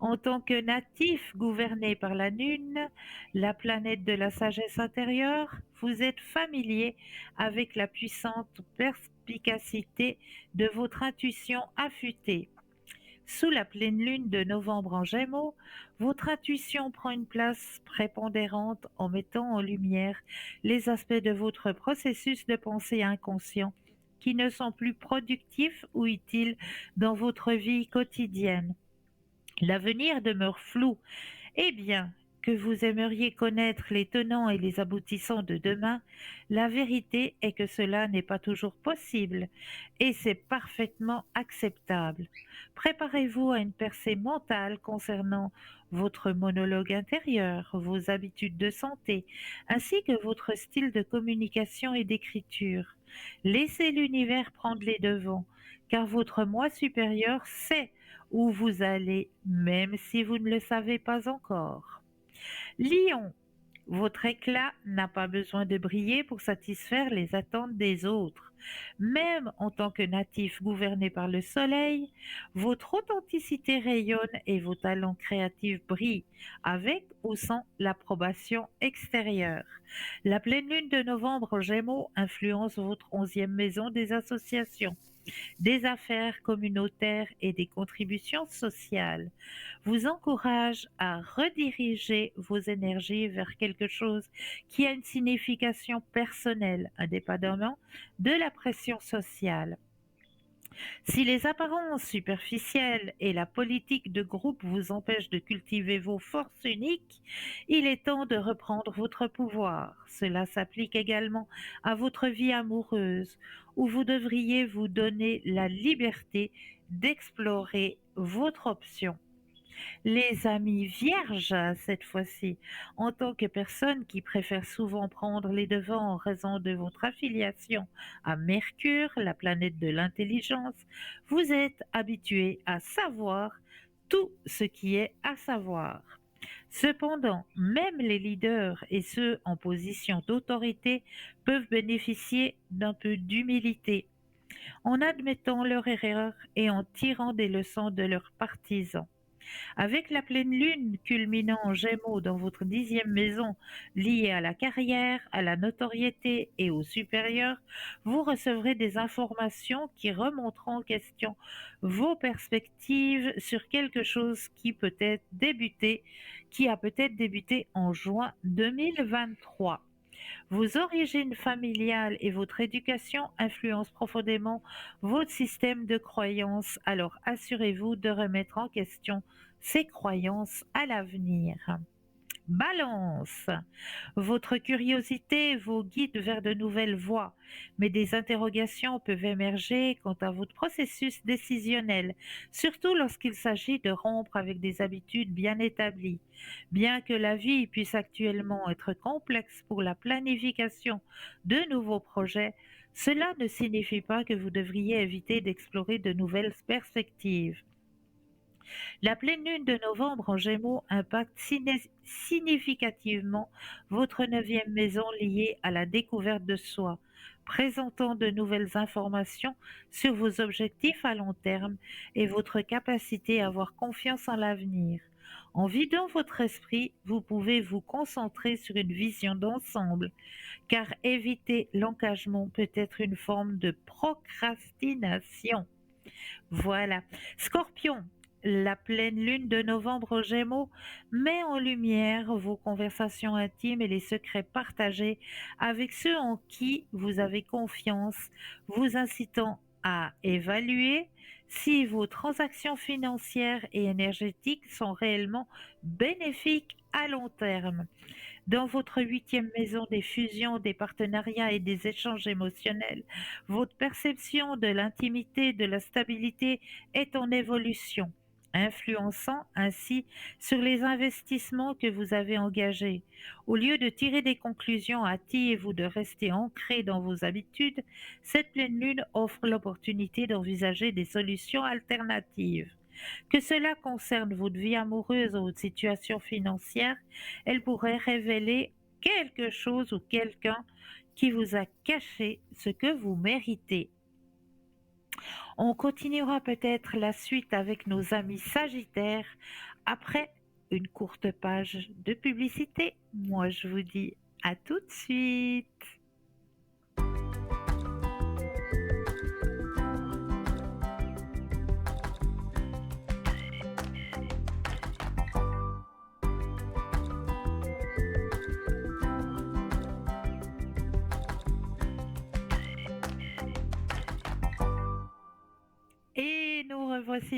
en tant que natif gouverné par la Lune, la planète de la sagesse intérieure, vous êtes familier avec la puissante perspicacité de votre intuition affûtée. Sous la pleine lune de novembre en Gémeaux, votre intuition prend une place prépondérante en mettant en lumière les aspects de votre processus de pensée inconscient qui ne sont plus productifs ou utiles dans votre vie quotidienne. L'avenir demeure flou. Eh bien, que vous aimeriez connaître les tenants et les aboutissants de demain, la vérité est que cela n'est pas toujours possible et c'est parfaitement acceptable. Préparez-vous à une percée mentale concernant votre monologue intérieur, vos habitudes de santé, ainsi que votre style de communication et d'écriture. Laissez l'univers prendre les devants, car votre moi supérieur sait où vous allez, même si vous ne le savez pas encore. Lion, votre éclat n'a pas besoin de briller pour satisfaire les attentes des autres. Même en tant que natif gouverné par le soleil, votre authenticité rayonne et vos talents créatifs brillent, avec ou sans l'approbation extérieure. La pleine lune de novembre en Gémeaux influence votre 11e maison des associations, des affaires communautaires et des contributions sociales, vous encourage à rediriger vos énergies vers quelque chose qui a une signification personnelle, indépendamment de la pression sociale. Si les apparences superficielles et la politique de groupe vous empêchent de cultiver vos forces uniques, il est temps de reprendre votre pouvoir. Cela s'applique également à votre vie amoureuse, où vous devriez vous donner la liberté d'explorer votre option. Les amis vierges, cette fois-ci, en tant que personne qui préfère souvent prendre les devants en raison de votre affiliation à Mercure, la planète de l'intelligence, vous êtes habitués à savoir tout ce qui est à savoir. Cependant, même les leaders et ceux en position d'autorité peuvent bénéficier d'un peu d'humilité en admettant leur erreur et en tirant des leçons de leurs partisans. Avec la pleine lune culminant en Gémeaux dans votre 10e maison, liée à la carrière, à la notoriété et au supérieur, vous recevrez des informations qui remonteront en question vos perspectives sur quelque chose qui a peut-être débuté en juin 2023. Vos origines familiales et votre éducation influencent profondément votre système de croyances, alors assurez-vous de remettre en question ces croyances à l'avenir. Balance. Votre curiosité vous guide vers de nouvelles voies, mais des interrogations peuvent émerger quant à votre processus décisionnel, surtout lorsqu'il s'agit de rompre avec des habitudes bien établies. Bien que la vie puisse actuellement être complexe pour la planification de nouveaux projets, cela ne signifie pas que vous devriez éviter d'explorer de nouvelles perspectives. La pleine lune de novembre en Gémeaux impacte significativement votre 9e maison liée à la découverte de soi, présentant de nouvelles informations sur vos objectifs à long terme et votre capacité à avoir confiance en l'avenir. En vidant votre esprit, vous pouvez vous concentrer sur une vision d'ensemble, car éviter l'engagement peut être une forme de procrastination. Voilà. Scorpion, la pleine lune de novembre aux Gémeaux met en lumière vos conversations intimes et les secrets partagés avec ceux en qui vous avez confiance, vous incitant à évaluer si vos transactions financières et énergétiques sont réellement bénéfiques à long terme. Dans votre 8e maison des fusions, des partenariats et des échanges émotionnels, votre perception de l'intimité, de la stabilité est en évolution, influençant ainsi sur les investissements que vous avez engagés. Au lieu de tirer des conclusions hâtives ou de rester ancré dans vos habitudes, cette pleine lune offre l'opportunité d'envisager des solutions alternatives. Que cela concerne votre vie amoureuse ou votre situation financière, elle pourrait révéler quelque chose ou quelqu'un qui vous a caché ce que vous méritez. On continuera peut-être la suite avec nos amis Sagittaires après une courte page de publicité. Moi, je vous dis à tout de suite. Et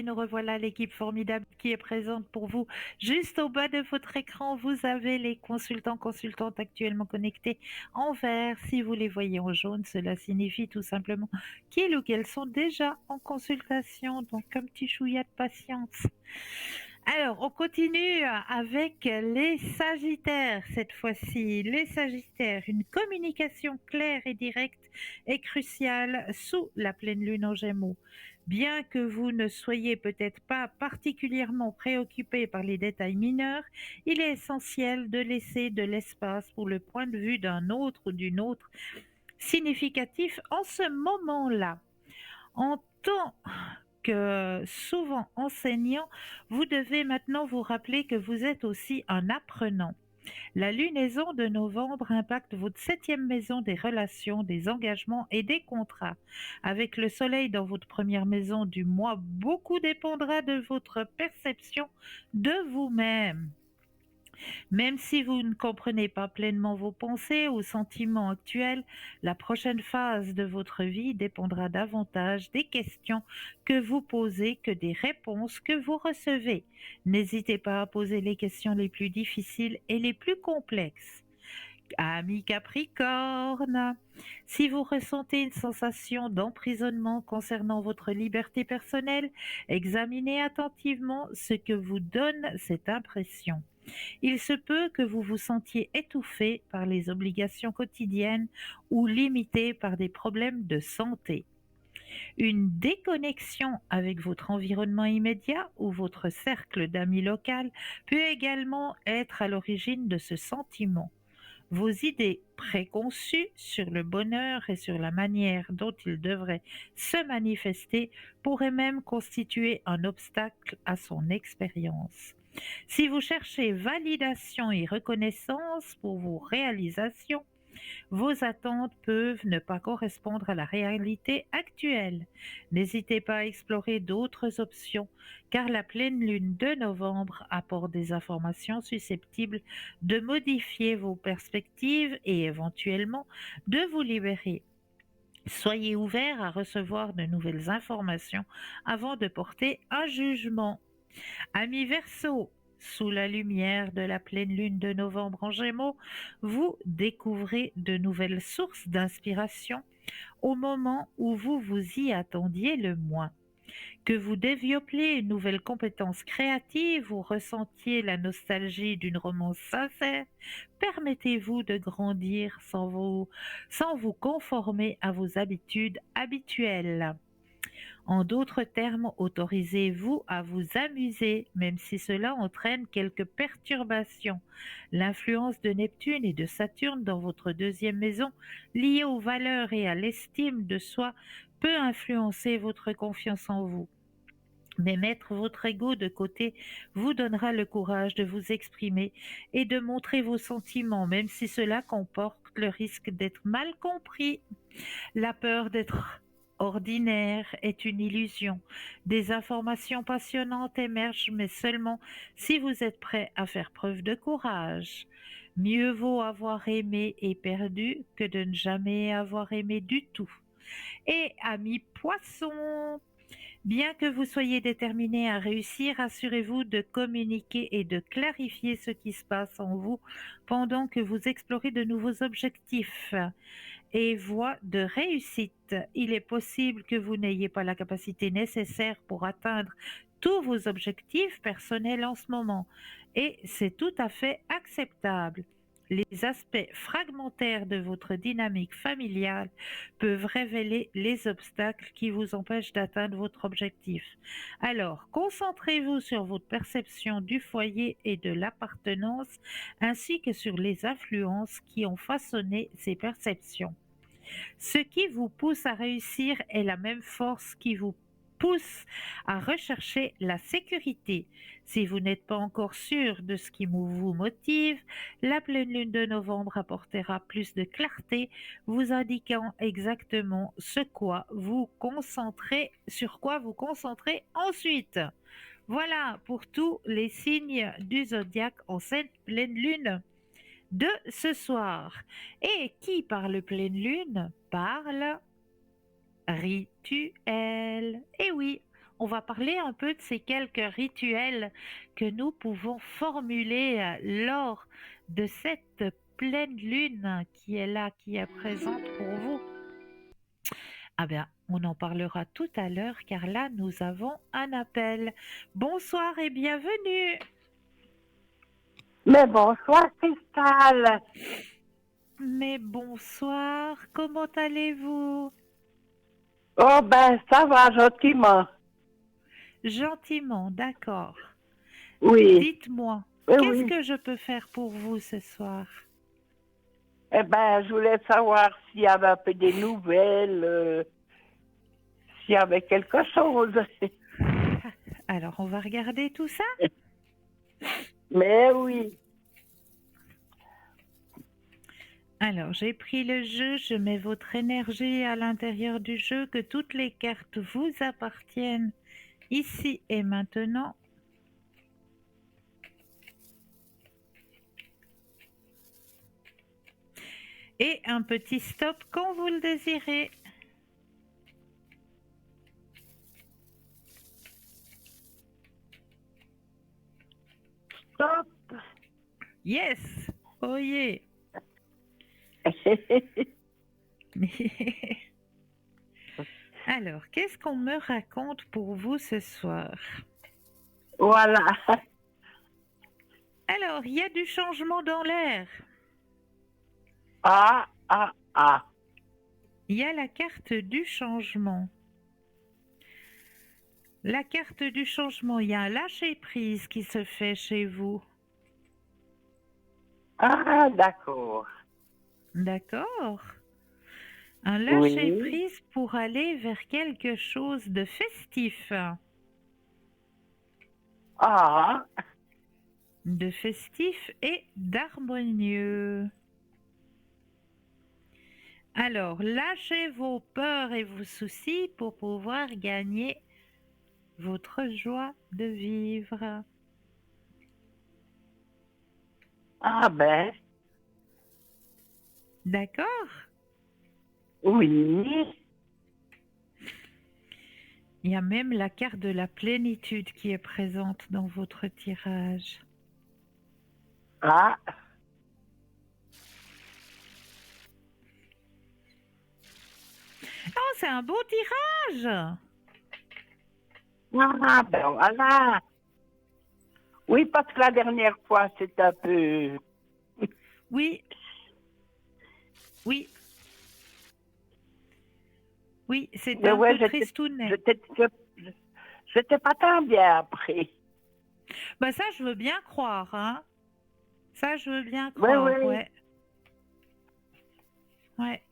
nous revoilà l'équipe formidable qui est présente pour vous. Juste au bas de votre écran, vous avez les consultantes actuellement connectés en vert. Si vous les voyez en jaune, cela signifie tout simplement qu'ils ou qu'elles sont déjà en consultation. Donc, un petit chouïa de patience. Alors, on continue avec les Sagittaires cette fois-ci. Les Sagittaires, une communication claire et directe est cruciale sous la pleine lune en Gémeaux. Bien que vous ne soyez peut-être pas particulièrement préoccupé par les détails mineurs, il est essentiel de laisser de l'espace pour le point de vue d'un autre ou d'une autre significatif en ce moment-là. En tant que souvent enseignant, vous devez maintenant vous rappeler que vous êtes aussi un apprenant. La lunaison de novembre impacte votre 7e maison des relations, des engagements et des contrats. Avec le soleil dans votre première maison du mois, beaucoup dépendra de votre perception de vous-même. Même si vous ne comprenez pas pleinement vos pensées ou sentiments actuels, la prochaine phase de votre vie dépendra davantage des questions que vous posez que des réponses que vous recevez. N'hésitez pas à poser les questions les plus difficiles et les plus complexes. Ami Capricorne, si vous ressentez une sensation d'emprisonnement concernant votre liberté personnelle, examinez attentivement ce que vous donne cette impression. Il se peut que vous vous sentiez étouffé par les obligations quotidiennes ou limité par des problèmes de santé. Une déconnexion avec votre environnement immédiat ou votre cercle d'amis local peut également être à l'origine de ce sentiment. Vos idées préconçues sur le bonheur et sur la manière dont il devrait se manifester pourraient même constituer un obstacle à son expérience. Si vous cherchez validation et reconnaissance pour vos réalisations, vos attentes peuvent ne pas correspondre à la réalité actuelle. N'hésitez pas à explorer d'autres options, car la pleine lune de novembre apporte des informations susceptibles de modifier vos perspectives et éventuellement de vous libérer. Soyez ouvert à recevoir de nouvelles informations avant de porter un jugement. Amis Verseau, sous la lumière de la pleine lune de novembre en Gémeaux, vous découvrez de nouvelles sources d'inspiration au moment où vous vous y attendiez le moins. Que vous développiez une nouvelle compétence créative ou ressentiez la nostalgie d'une romance sincère, permettez-vous de grandir sans vous conformer à vos habitudes habituelles. En d'autres termes, autorisez-vous à vous amuser, même si cela entraîne quelques perturbations. L'influence de Neptune et de Saturne dans votre deuxième maison, liée aux valeurs et à l'estime de soi, peut influencer votre confiance en vous. Mais mettre votre ego de côté vous donnera le courage de vous exprimer et de montrer vos sentiments, même si cela comporte le risque d'être mal compris. La peur d'être ordinaire est une illusion. Des informations passionnantes émergent, mais seulement si vous êtes prêt à faire preuve de courage. Mieux vaut avoir aimé et perdu que de ne jamais avoir aimé du tout. Et amis poissons, bien que vous soyez déterminé à réussir, assurez-vous de communiquer et de clarifier ce qui se passe en vous pendant que vous explorez de nouveaux objectifs et voies de réussite. Il est possible que vous n'ayez pas la capacité nécessaire pour atteindre tous vos objectifs personnels en ce moment, et c'est tout à fait acceptable. Les aspects fragmentaires de votre dynamique familiale peuvent révéler les obstacles qui vous empêchent d'atteindre votre objectif. Alors, concentrez-vous sur votre perception du foyer et de l'appartenance, ainsi que sur les influences qui ont façonné ces perceptions. Ce qui vous pousse à réussir est la même force qui vous pousse à rechercher la sécurité. Si vous n'êtes pas encore sûr de ce qui vous motive, la pleine lune de novembre apportera plus de clarté, vous indiquant exactement sur quoi vous concentrer ensuite. Voilà pour tous les signes du zodiaque en cette pleine lune de ce soir. Et qui parle pleine lune parle rituel. Et oui, on va parler un peu de ces quelques rituels que nous pouvons formuler lors de cette pleine lune qui est là, qui est présente pour vous. Ah bien, on en parlera tout à l'heure car là, nous avons un appel. Bonsoir et bienvenue.
Mais bonsoir, Cristal.
Mais bonsoir, comment allez-vous?
Oh ben, ça va, gentiment.
Gentiment, d'accord.
Oui,
Dites-moi,
oui,
qu'est-ce
oui.
que je peux faire pour vous ce soir?
Eh ben, je voulais savoir s'il y avait un peu des nouvelles, s'il y avait quelque chose.
Alors, on va regarder tout ça?
Mais oui,
Alors, j'ai pris le jeu, je mets votre énergie à l'intérieur du jeu, que toutes les cartes vous appartiennent ici et maintenant. Et un petit stop quand vous le désirez.
Stop.
Yes! Oh yeah! Alors, qu'est-ce qu'on me raconte pour vous ce soir?
Voilà.
Alors, il y a du changement dans l'air.
Ah, ah, ah.
Il y a la carte du changement. La carte du changement, il y a un lâcher-prise qui se fait chez vous.
Ah, d'accord.
D'accord? Un
Oui.
lâcher-prise pour aller vers quelque chose de festif.
Ah,
De festif et d'harmonieux. Alors, lâchez vos peurs et vos soucis pour pouvoir gagner votre joie de vivre.
ah ben,
D'accord?
oui.
Il y a même la carte de la plénitude qui est présente dans votre tirage.
Ah,
Oh, c'est un beau tirage!
ah, ben voilà. Oui, parce que la dernière fois, c'était un peu...
Oui, oui, oui, c'était
Mais
un
ouais,
peu tristounet.
j'étais pas tant bien après.
Bah ça, je veux bien croire, hein. Ça, je veux bien
Oui,
croire,
oui.
ouais. Ouais.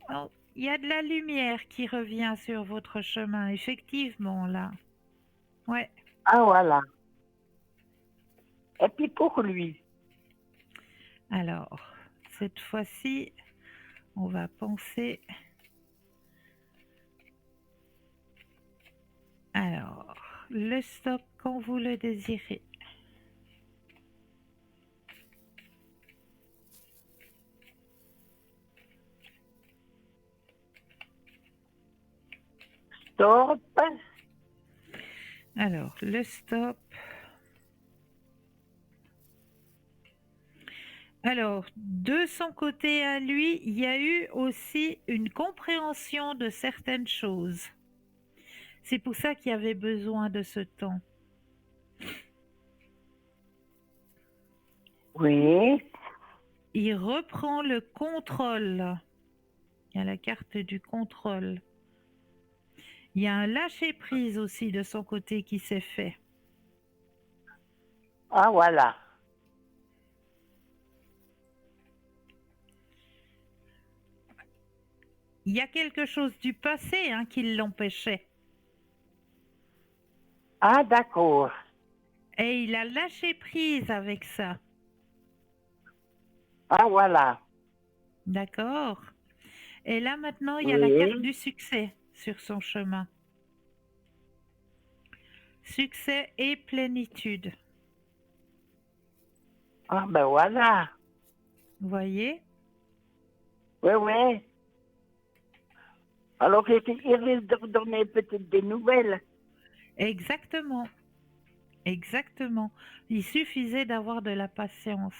Oh, il y a de la lumière qui revient sur votre chemin, effectivement, là. Ouais.
Ah, voilà. Et puis pour lui.
Alors, cette fois-ci, on va penser. Alors, le stop quand vous le désirez.
Stop.
Alors, le stop. Alors, de son côté à lui, il y a eu aussi une compréhension de certaines choses. C'est pour ça qu'il y avait besoin de ce temps.
Oui.
Il reprend le contrôle. Il y a la carte du contrôle. Il y a un lâcher-prise aussi de son côté qui s'est fait.
Ah, voilà.
Il y a quelque chose du passé hein, qui l'empêchait.
Ah, d'accord.
Et il a lâché prise avec ça.
Ah, voilà.
D'accord? Et là maintenant, il y a la carte
Oui.
du succès sur son chemin. Succès et plénitude.
Ah, ben voilà.
Vous voyez?
Oui, oui. Alors, il risque de redonner peut-être des nouvelles.
Exactement. Exactement. Il suffisait d'avoir de la patience.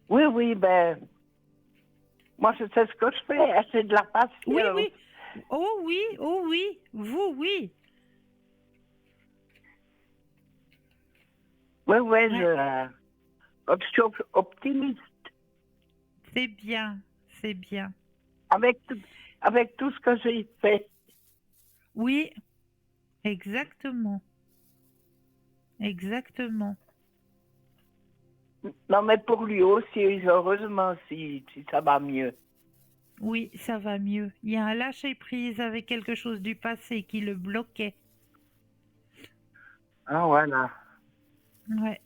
Oui, oui, ben, moi, je sais ce que je fais. C'est de la
Oui,
patience.
oui. Oh oui, oh oui. Vous, oui.
Oui, oui,
Ouais,
je suis optimiste
c'est bien. C'est bien.
avec tout ce que j'ai fait.
Oui, exactement. Exactement.
Non, mais pour lui aussi, heureusement, si ça va mieux.
Oui, ça va mieux. Il y a un lâcher-prise avec quelque chose du passé qui le bloquait.
Ah, voilà.
Ouais.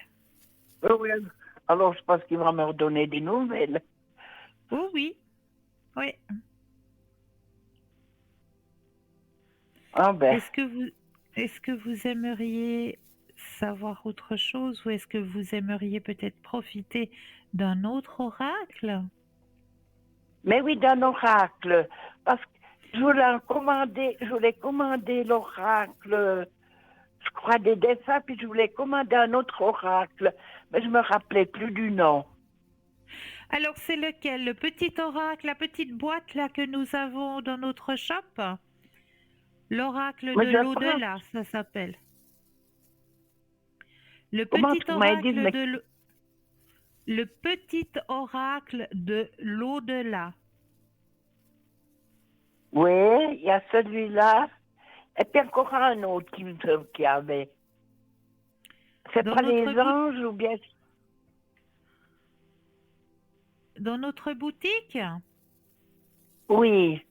Oui, oui. Alors, je pense qu'il va me redonner des nouvelles.
Oh oui. Oui.
Ah, ben,
Est-ce que vous aimeriez savoir autre chose ou est-ce que vous aimeriez peut-être profiter d'un autre oracle?
Mais oui, d'un oracle. Parce que je voulais commander l'oracle, je crois, des dessins, puis je voulais commander un autre oracle. Mais je me rappelais plus du nom.
Alors c'est lequel? Le petit oracle, la petite boîte là que nous avons dans notre shop? L'oracle
Mais
de
je pense,
l'au-delà, ça s'appelle. Le
comment
petit
tu m'as dit,
oracle
mais
de le petit oracle de l'au-delà.
oui, il y a celui-là. Et puis encore un autre qui avait. C'est
Dans
pas les
notre
anges ou bien.
dans notre boutique?
Oui,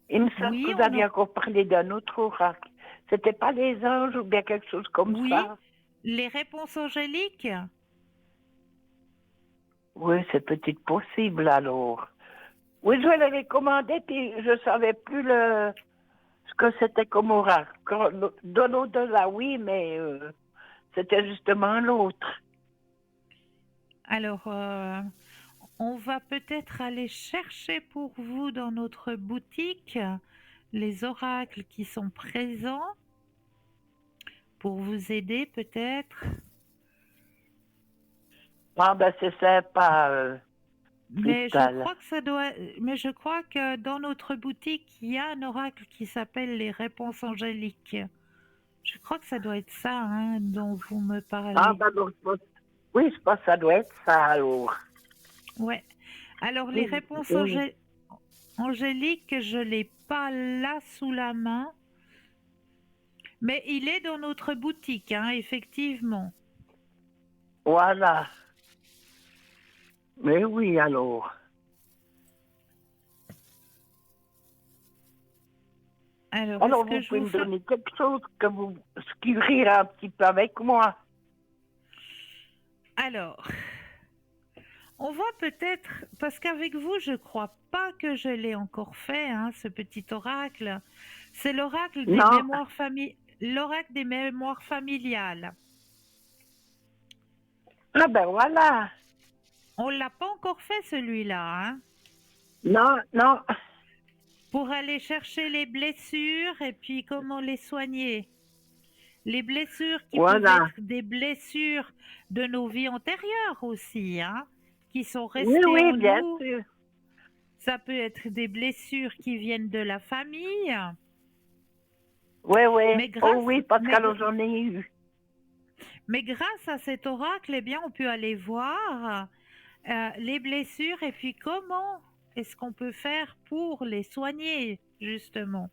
il me semble que
Oui,
vous aviez encore parlé d'un autre oracle. C'était pas les anges ou bien quelque chose comme
oui,
ça.
les réponses angéliques.
Oui, c'est peut-être possible alors. Oui, je l'avais commandé, puis je savais plus ce que c'était comme oracle. De l'au-delà, oui, mais c'était justement l'autre.
Alors, on va peut-être aller chercher pour vous dans notre boutique les oracles qui sont présents pour vous aider peut-être.
Ah ben c'est sympa, Cristal.
Mais je crois que dans notre boutique, il y a un oracle qui s'appelle les réponses angéliques. Je crois que ça doit être ça, hein, dont vous me
Ah
parlez.
ben donc, oui, je pense que ça doit être ça alors.
Ouais. Alors les
Oui,
réponses
oui.
angéliques, je l'ai pas là sous la main, mais il est dans notre boutique, hein, effectivement.
Voilà. Mais oui alors.
Alors, est-ce
Alors
que
vous
je
pouvez
vous
me
fais...
donner quelque chose ce qui rira un petit peu avec moi.
Alors, on va peut-être, parce qu'avec vous, je crois pas que je l'ai encore fait, hein, ce petit oracle. C'est
Non.
l'oracle des mémoires familiales.
Ah ben voilà.
On l'a pas encore fait celui-là, hein.
Non, non.
Pour aller chercher les blessures et puis comment les soigner. Les blessures qui peuvent
Voilà.
être des blessures de nos vies antérieures aussi, hein, qui sont
Oui,
restées
oui,
en
bien
nous.
sûr.
Ça peut être des blessures qui viennent de la famille,
Oui, oui.
mais
Oh
grâce,
oui, parce
mais,
qu'alors j'en ai eu.
mais grâce à cet oracle, eh bien, on peut aller voir les blessures et puis comment est-ce qu'on peut faire pour les soigner, justement.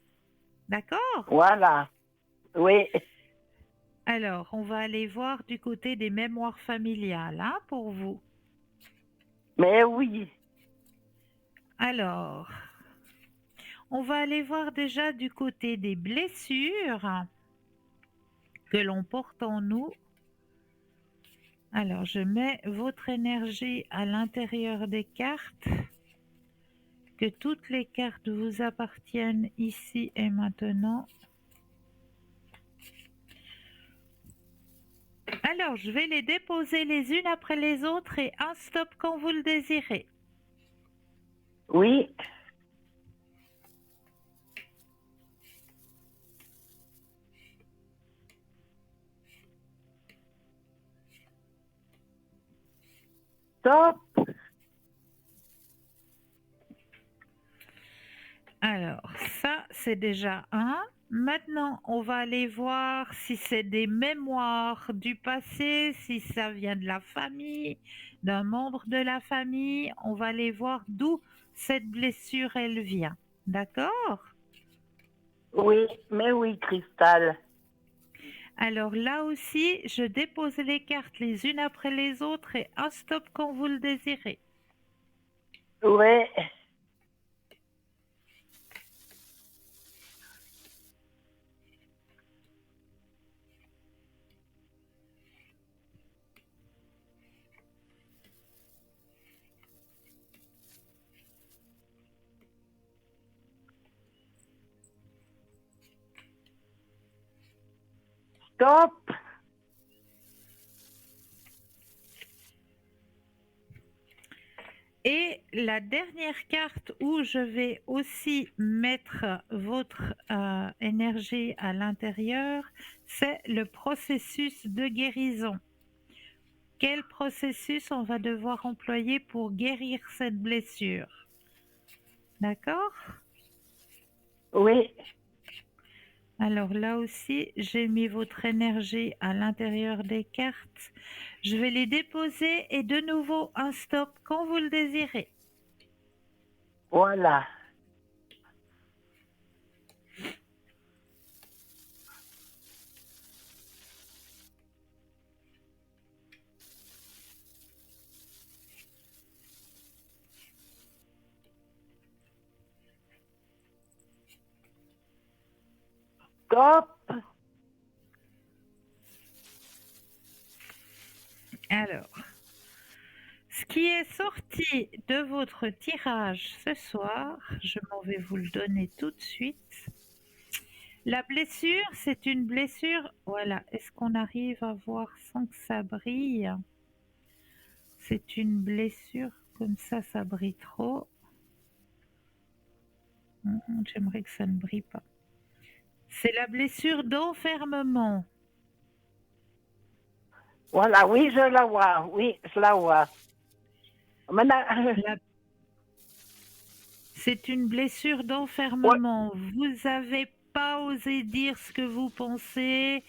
D'accord?
Voilà. Oui.
Alors, on va aller voir du côté des mémoires familiales, hein, pour vous.
Mais oui.
Alors, on va aller voir déjà du côté des blessures que l'on porte en nous. Alors, je mets votre énergie à l'intérieur des cartes, que toutes les cartes vous appartiennent ici et maintenant. Alors, je vais les déposer les unes après les autres et un stop quand vous le désirez.
Oui. Top.
Alors, ça, c'est déjà un. Maintenant, on va aller voir si c'est des mémoires du passé, si ça vient de la famille, d'un membre de la famille. On va aller voir d'où cette blessure, elle vient. D'accord?
Oui, mais oui, Cristal.
Alors là aussi, je dépose les cartes les unes après les autres et un stop quand vous le désirez.
Oui. Top.
la dernière carte où je vais aussi mettre votre énergie à l'intérieur, c'est le processus de guérison. Quel processus on va devoir employer pour guérir cette blessure? D'accord?
Oui.
Alors là aussi, j'ai mis votre énergie à l'intérieur des cartes. Je vais les déposer et de nouveau un stop quand vous le désirez.
Voilà. Top.
Alors, ce qui est sorti de votre tirage ce soir, je m'en vais vous le donner tout de suite. La blessure, c'est une blessure. Voilà, est-ce qu'on arrive à voir sans que ça brille? C'est une blessure, comme ça brille trop. J'aimerais que ça ne brille pas. C'est la blessure d'enfermement.
Voilà, oui, je la vois. Oui, je la vois. Maintenant,
La- C'est une blessure d'enfermement. Vous n'avez pas osé dire ce que vous pensez.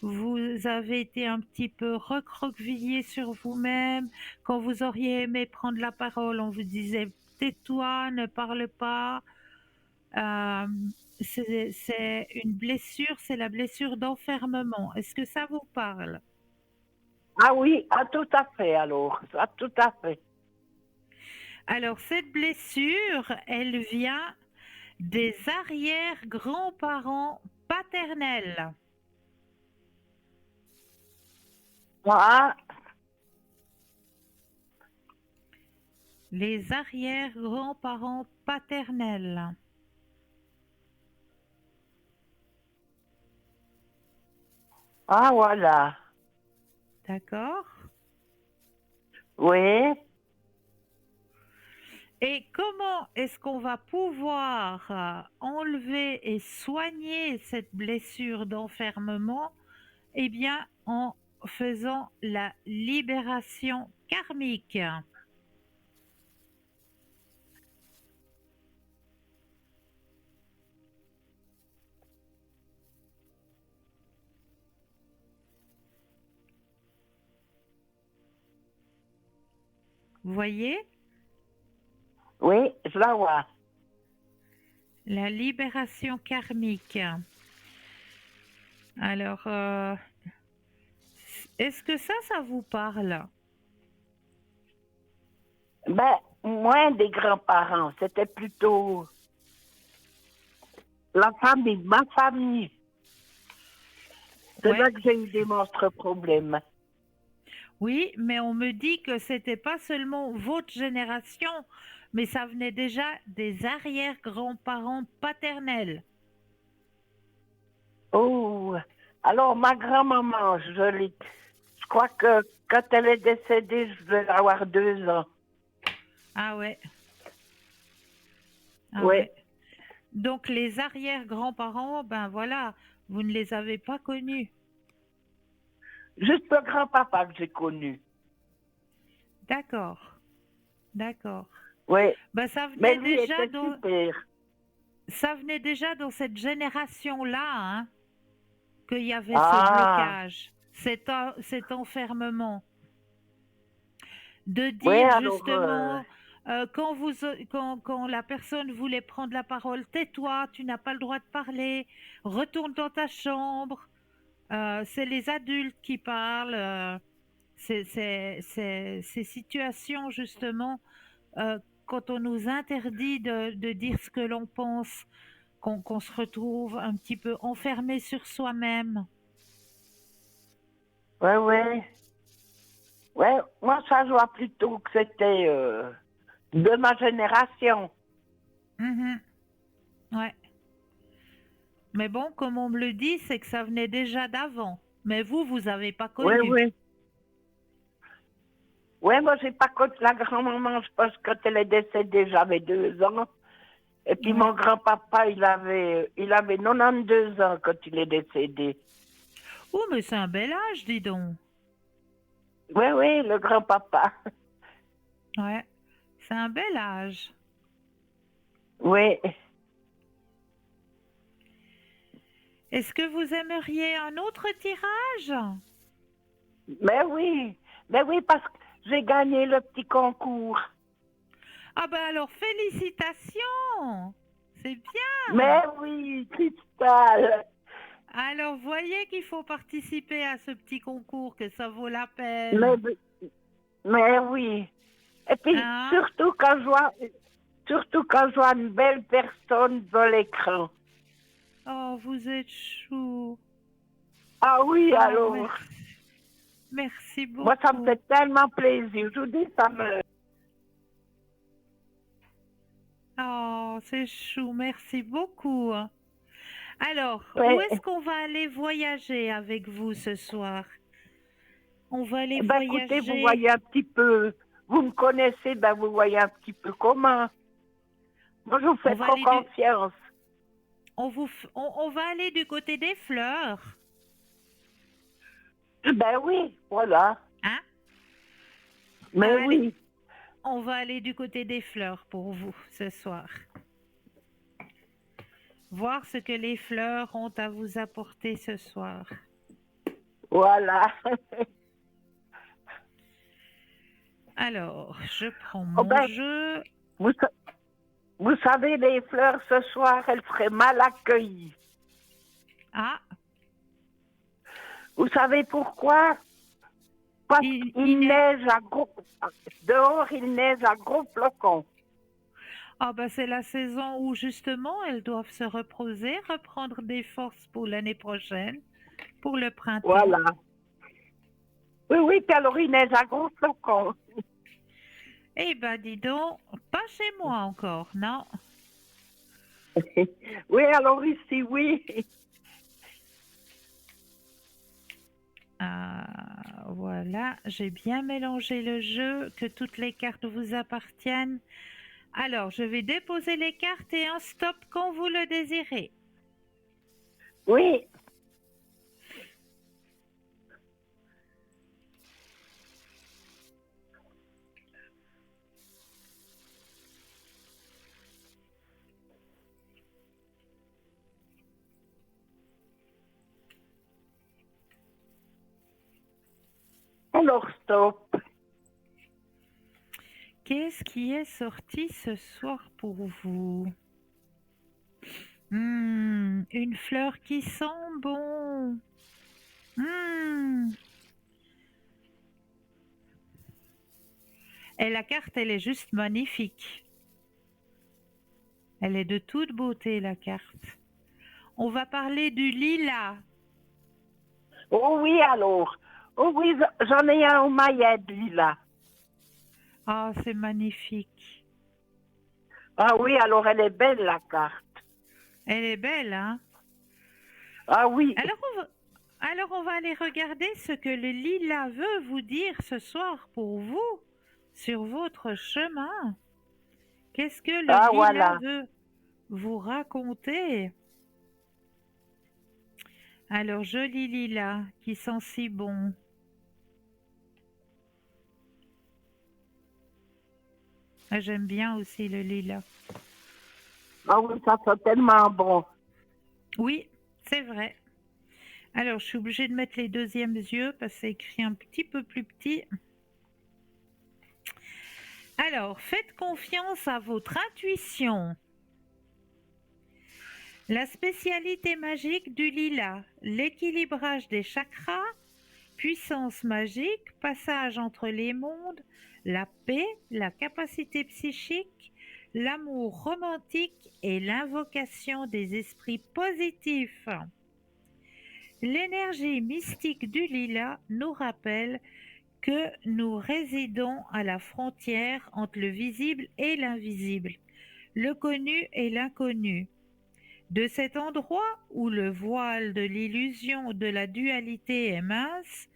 Vous avez été un petit peu recroquevillé sur vous-même. Quand vous auriez aimé prendre la parole, on vous disait tais-toi, ne parle pas. Euh, c'est une blessure, c'est la blessure d'enfermement. Est-ce que ça vous parle?
ah oui, ah, tout à fait alors. Ah, tout à fait.
Alors, cette blessure, elle vient des arrière-grands-parents paternels.
Ah,
Les arrière-grands-parents paternels.
ah, voilà.
D'accord?
Oui.
Et comment est-ce qu'on va pouvoir enlever et soigner cette blessure d'enfermement? Eh bien, en faisant la libération karmique. Vous voyez?
Oui, je la vois.
La libération karmique. Alors, est-ce que ça vous parle?
Ben, moins des grands-parents, c'était plutôt la famille, ma famille. C'est
Ouais.
là que j'ai eu des monstres problèmes.
Oui, mais on me dit que c'était pas seulement votre génération, mais ça venait déjà des arrière-grands-parents paternels.
Oh, alors ma grand-maman, je crois que quand elle est décédée, je devais avoir 2 ans.
Ah ouais, ah
Oui,
ouais. Donc les arrière-grands-parents, ben voilà, vous ne les avez pas connus.
juste le grand-papa que j'ai connu.
D'accord, d'accord.
Oui,
Ben
mais lui était super.
ça venait déjà dans cette génération-là, hein, qu'il y avait ce
Ah,
blocage, cet enfermement. De
oui,
dire
alors,
justement, quand la personne voulait prendre la parole, tais-toi, tu n'as pas le droit de parler, retourne dans ta chambre. C'est les adultes qui parlent. Ces situations justement, quand on nous interdit de dire ce que l'on pense, qu'on se retrouve un petit peu enfermé sur soi-même.
ouais, ouais. Ouais, moi, ça, je vois plutôt que c'était de ma génération.
Mhm. Ouais. Mais bon, comme on me le dit, c'est que ça venait déjà d'avant. Mais vous n'avez pas
Oui,
connu.
oui. Ouais, moi, j'ai pas connu la grand-maman, je pense que quand elle est décédée, j'avais 2 ans. Et puis
Ouais.
mon grand-papa, il avait 92 ans quand il est décédé.
Oh, mais c'est un bel âge, dis donc.
Oui, oui, le grand-papa.
Ouais, c'est un bel âge.
Oui.
Est-ce que vous aimeriez un autre tirage?
Mais oui, parce que j'ai gagné le petit concours.
Ah ben alors félicitations! C'est bien!
Mais oui, Cristal.
Alors voyez qu'il faut participer à ce petit concours, que ça vaut la
Mais,
peine.
mais oui. Et puis,
Hein?
surtout quand je vois une belle personne dans l'écran.
Oh, vous êtes chou.
Ah oui,
Oh,
alors.
merci. Merci
Moi, ça me
beaucoup.
fait tellement plaisir. Je vous dis, ça me...
Oh, c'est chou. Merci beaucoup. Alors, où
Ouais.
est-ce qu'on va aller voyager avec vous ce soir? On va aller
Ben, écoutez, vous
voyager.
voyez un petit peu, vous me connaissez, ben, vous voyez un petit peu comment. Moi, je vous
On
fais
va
trop
aller du,
confiance.
on va aller du côté des fleurs.
Ben oui, voilà.
Hein?
Mais
Allez,
oui,
on va aller du côté des fleurs pour vous ce soir. Voir ce que les fleurs ont à vous apporter ce soir.
voilà.
Alors, je prends
Oh
mon
ben,
jeu.
vous, sa- vous savez, les fleurs ce soir, elles seraient mal accueillies.
Ah,
Vous savez pourquoi? Parce
il
qu'il
neige.
neige à gros... Dehors, il neige à gros flocons.
Ah ben c'est la saison où justement elles doivent se reposer, reprendre des forces pour l'année prochaine, pour le printemps.
Voilà. Oui, oui, puis alors il neige à gros flocons.
Eh ben dis donc, pas chez moi encore, non.
Oui, alors ici, oui.
Voilà, j'ai bien mélangé le jeu, que toutes les cartes vous appartiennent. Alors, je vais déposer les cartes et un stop quand vous le désirez.
Oui. Alors, stop.
Qu'est-ce qui est sorti ce soir pour vous? Une fleur qui sent bon. Hmm. Et la carte, elle est juste magnifique. Elle est de toute beauté, la carte. On va parler du lilas.
Oh oui, alors. Oh oui, j'en ai un au maillet, lui, là.
Ah, c'est magnifique.
Ah oui, alors elle est belle, la carte.
Elle est belle, hein?
Ah oui.
Alors on va aller regarder ce que le lilas veut vous dire ce soir pour vous, sur votre chemin. Qu'est-ce que le
Ah
lilas
voilà.
veut vous raconter? Alors, joli lilas qui sent si bon. Ah, j'aime bien aussi le lilas.
Ah oui, ça sent tellement bon.
Oui, c'est vrai. Alors, je suis obligée de mettre les deuxièmes yeux parce que c'est écrit un petit peu plus petit. Alors, faites confiance à votre intuition. La spécialité magique du lilas, l'équilibrage des chakras, puissance magique, passage entre les mondes, la paix, la capacité psychique, l'amour romantique et l'invocation des esprits positifs. L'énergie mystique du lilas nous rappelle que nous résidons à la frontière entre le visible et l'invisible, le connu et l'inconnu. De cet endroit où le voile de l'illusion de la dualité est mince,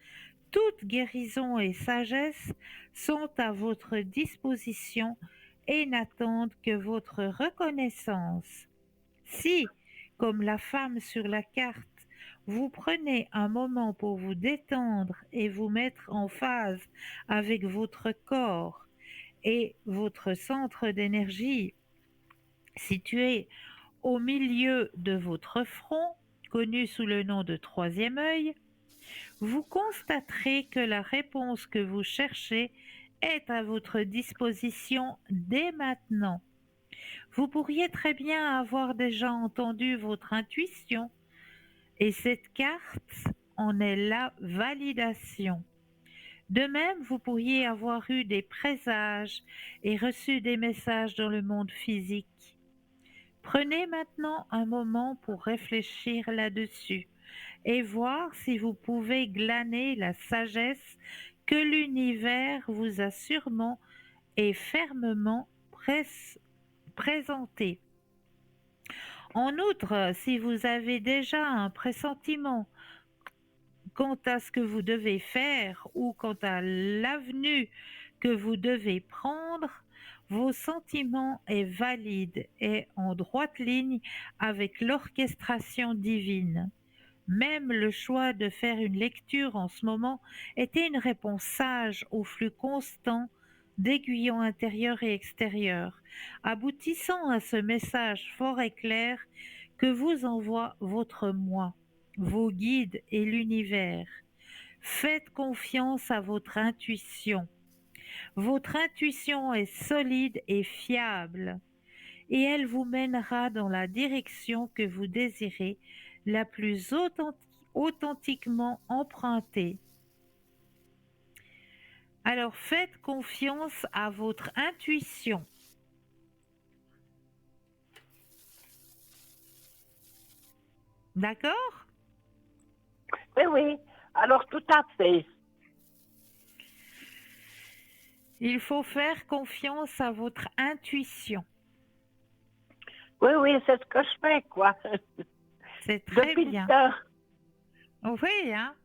Toute guérison et sagesse sont à votre disposition et n'attendent que votre reconnaissance. Si, comme la femme sur la carte, vous prenez un moment pour vous détendre et vous mettre en phase avec votre corps et votre centre d'énergie situé au milieu de votre front, connu sous le nom de troisième œil, vous constaterez que la réponse que vous cherchez est à votre disposition dès maintenant. Vous pourriez très bien avoir déjà entendu votre intuition et cette carte en est la validation. De même, vous pourriez avoir eu des présages et reçu des messages dans le monde physique. Prenez maintenant un moment pour réfléchir là-dessus et voir si vous pouvez glaner la sagesse que l'univers vous a sûrement et fermement présentée. En outre, si vous avez déjà un pressentiment quant à ce que vous devez faire ou quant à l'avenue que vous devez prendre, vos sentiments est valide et en droite ligne avec l'orchestration divine. Même le choix de faire une lecture en ce moment était une réponse sage au flux constant d'aiguillons intérieurs et extérieurs, aboutissant à ce message fort et clair que vous envoie votre moi, vos guides et l'univers. Faites confiance à votre intuition. Votre intuition est solide et fiable et elle vous mènera dans la direction que vous désirez, la plus authentiquement empruntée. Alors faites confiance à votre intuition. D'accord?
Oui, oui. Alors, tout à fait.
Il faut faire confiance à votre intuition.
Oui, oui, c'est ce que je fais, quoi.
C'est très
Depuis
bien.
le temps.
Oui, hein?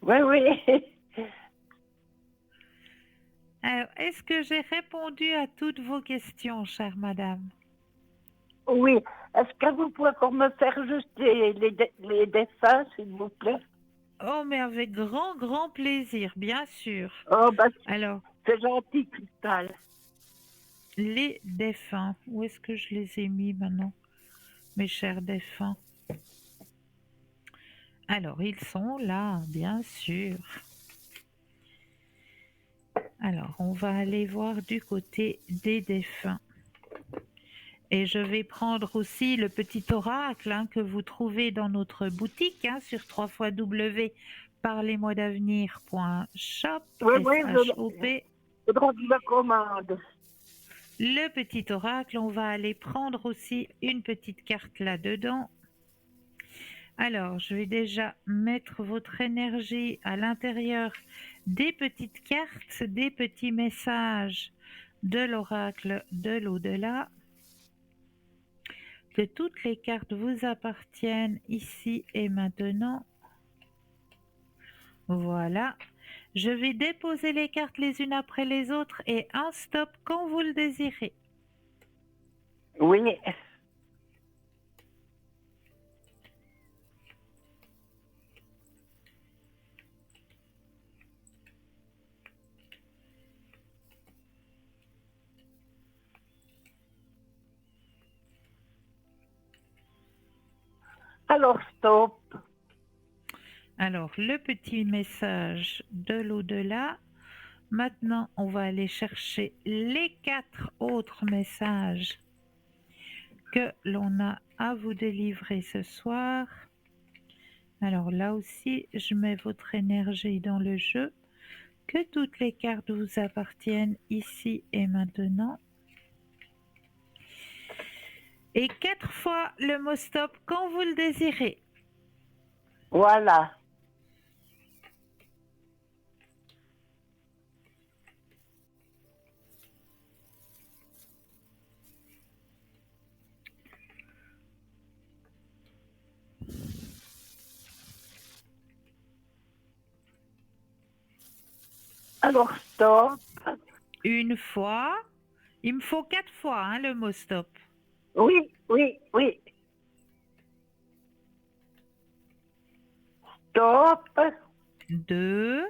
Oui, oui.
Alors, est-ce que j'ai répondu à toutes vos questions, chère madame?
Oui. Est-ce que vous pouvez encore me faire juste les dessins, s'il vous plaît?
Oh, mais avec grand, grand plaisir, bien sûr.
Oh, ben,
Alors,
c'est gentil, Cristal.
les défunts, où est-ce que je les ai mis maintenant, mes chers défunts? Alors, ils sont là, bien sûr. Alors, on va aller voir du côté des défunts. Et je vais prendre aussi le petit oracle que vous trouvez dans notre boutique sur www.parlez-moi-d'avenir.shop.
Oui, oui,
S-H-O-P.
je de la commande.
Le petit oracle, on va aller prendre aussi une petite carte là-dedans. Alors, je vais déjà mettre votre énergie à l'intérieur des petites cartes, des petits messages de l'oracle de l'au-delà. Que toutes les cartes vous appartiennent ici et maintenant. Voilà. Je vais déposer les cartes les unes après les autres et un stop quand vous le désirez.
Oui. Alors, stop.
Alors, le petit message de l'au-delà. Maintenant, on va aller chercher les 4 autres messages que l'on a à vous délivrer ce soir. Alors là aussi, je mets votre énergie dans le jeu. Que toutes les cartes vous appartiennent ici et maintenant. Et 4 fois le mot stop quand vous le désirez.
Voilà. Alors, stop.
Une fois. Il me faut 4 fois hein, le mot stop.
Oui, oui, oui. Stop.
2,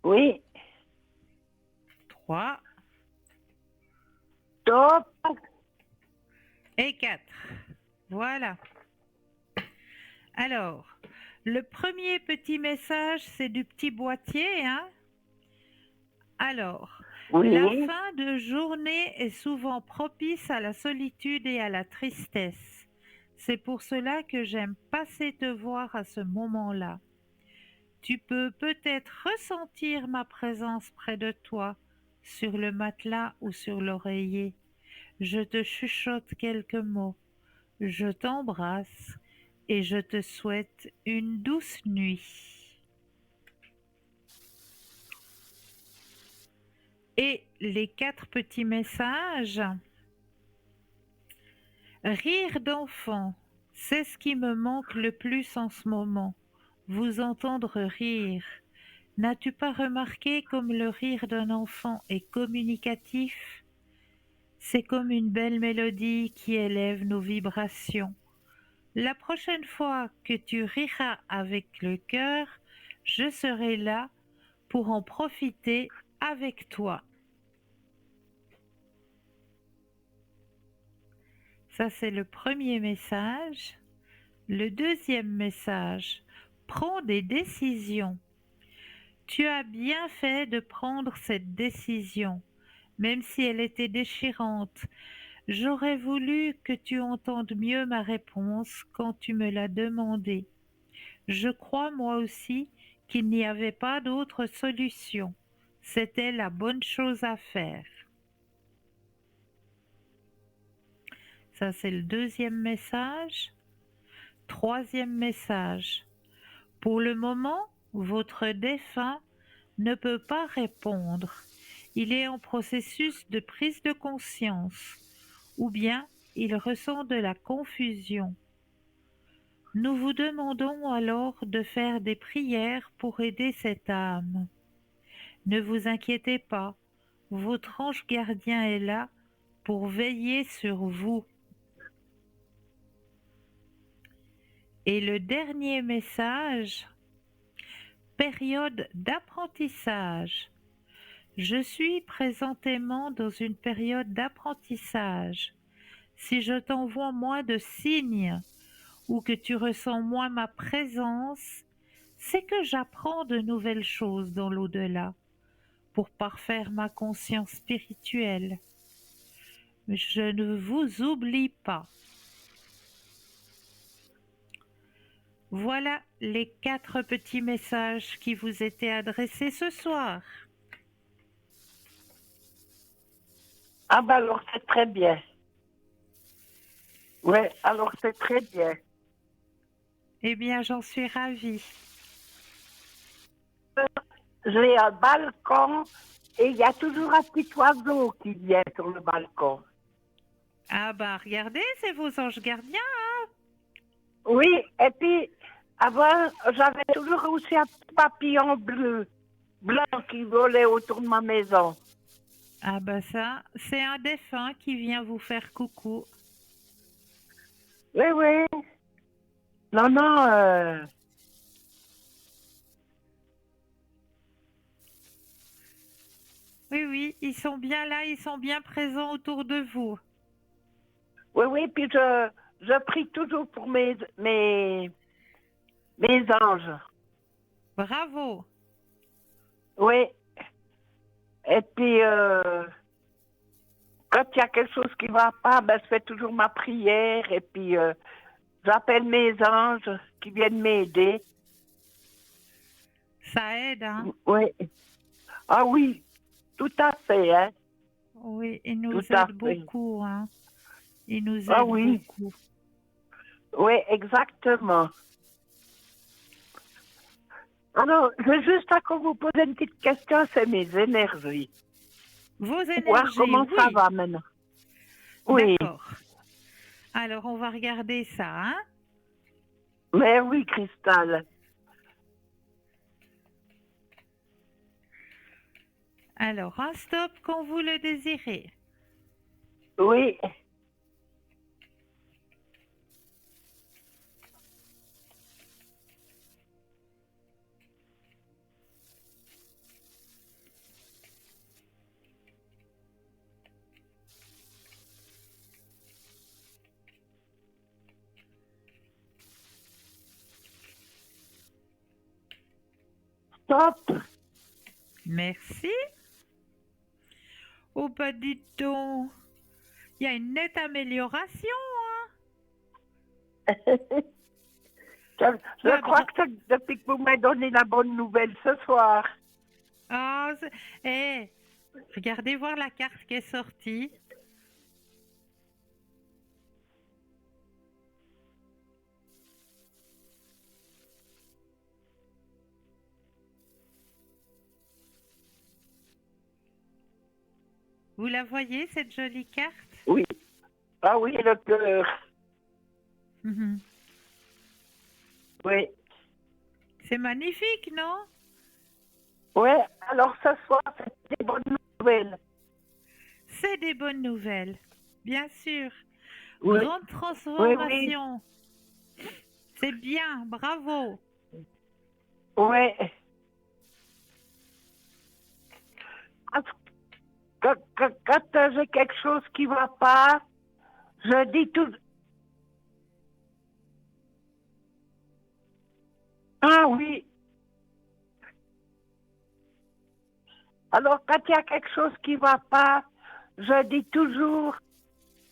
Oui.
3
Stop.
et 4. Voilà. Alors, le premier petit message, c'est du petit boîtier, hein? Alors, la
Oui.
fin de journée est souvent propice à la solitude et à la tristesse. C'est pour cela que j'aime passer te voir à ce moment-là. Tu peux peut-être ressentir ma présence près de toi, sur le matelas ou sur l'oreiller. Je te chuchote quelques mots. Je t'embrasse et je te souhaite une douce nuit. Et les 4 petits messages. Rire d'enfant, c'est ce qui me manque le plus en ce moment. Vous entendre rire. N'as-tu pas remarqué comme le rire d'un enfant est communicatif? C'est comme une belle mélodie qui élève nos vibrations. La prochaine fois que tu riras avec le cœur, je serai là pour en profiter avec toi. Ça, c'est le premier message. Le deuxième message, prends des décisions. Tu as bien fait de prendre cette décision, même si elle était déchirante. J'aurais voulu que tu entendes mieux ma réponse quand tu me l'as demandé. Je crois moi aussi qu'il n'y avait pas d'autre solution. C'était la bonne chose à faire. Ça, c'est le deuxième message. Troisième message. Pour le moment, votre défunt ne peut pas répondre. Il est en processus de prise de conscience, ou bien il ressent de la confusion. Nous vous demandons alors de faire des prières pour aider cette âme. Ne vous inquiétez pas, votre ange gardien est là pour veiller sur vous. Et le dernier message, période d'apprentissage. Je suis présentement dans une période d'apprentissage. Si je t'envoie moins de signes ou que tu ressens moins ma présence, c'est que j'apprends de nouvelles choses dans l'au-delà pour parfaire ma conscience spirituelle. Je ne vous oublie pas. Voilà les 4 petits messages qui vous étaient adressés ce soir.
Ah ben alors c'est très bien. Ouais, alors c'est très bien.
Eh bien, j'en suis ravie.
J'ai un balcon et il y a toujours un petit oiseau qui vient sur le balcon.
Ah bah regardez, c'est vos anges gardiens.
Oui, et puis avant, j'avais toujours aussi un petit papillon blanc qui volait autour de ma maison.
Ah bah ça, c'est un défunt qui vient vous faire coucou.
Oui, oui. Non, non.
Oui, oui, ils sont bien là, ils sont bien présents autour de vous.
Oui, oui, puis je prie toujours pour mes anges.
Bravo.
Oui. Et puis, quand il y a quelque chose qui ne va pas, ben, je fais toujours ma prière et puis j'appelle mes anges qui viennent m'aider.
Ça aide, hein?
Oui. Ah oui, tout à fait, hein.
Oui, ils nous
Tout à
aident
fait.
beaucoup, hein? Ils nous
Ah
aident
oui.
beaucoup.
Oui, exactement. Alors, je veux juste encore vous poser une petite question, c'est mes énergies.
Vos
Voir
énergies,
comment ça
oui.
va maintenant. Oui,
D'accord. Alors, on va regarder ça, hein?
Mais oui, Cristal.
Alors, un stop quand vous le désirez.
Oui. Stop.
Merci. Oh, bah dites donc, il y a une nette amélioration.
Je
Bah,
crois que c'est depuis que vous m'avez donné la bonne nouvelle ce soir.
Ah, eh, regardez voir la carte qui est sortie. Vous la voyez, cette jolie carte?
Oui. Ah oui, le cœur.
Mhm.
Oui.
C'est magnifique, non?
Oui, alors ce soir, c'est des bonnes nouvelles.
C'est des bonnes nouvelles, bien sûr.
Oui.
Grande
Oui, oui.
transformation. C'est bien, bravo.
Oui. Quand j'ai quelque chose qui ne va pas, je dis tout. Ah oui. Alors, quand il y a quelque chose qui ne va pas, je dis toujours,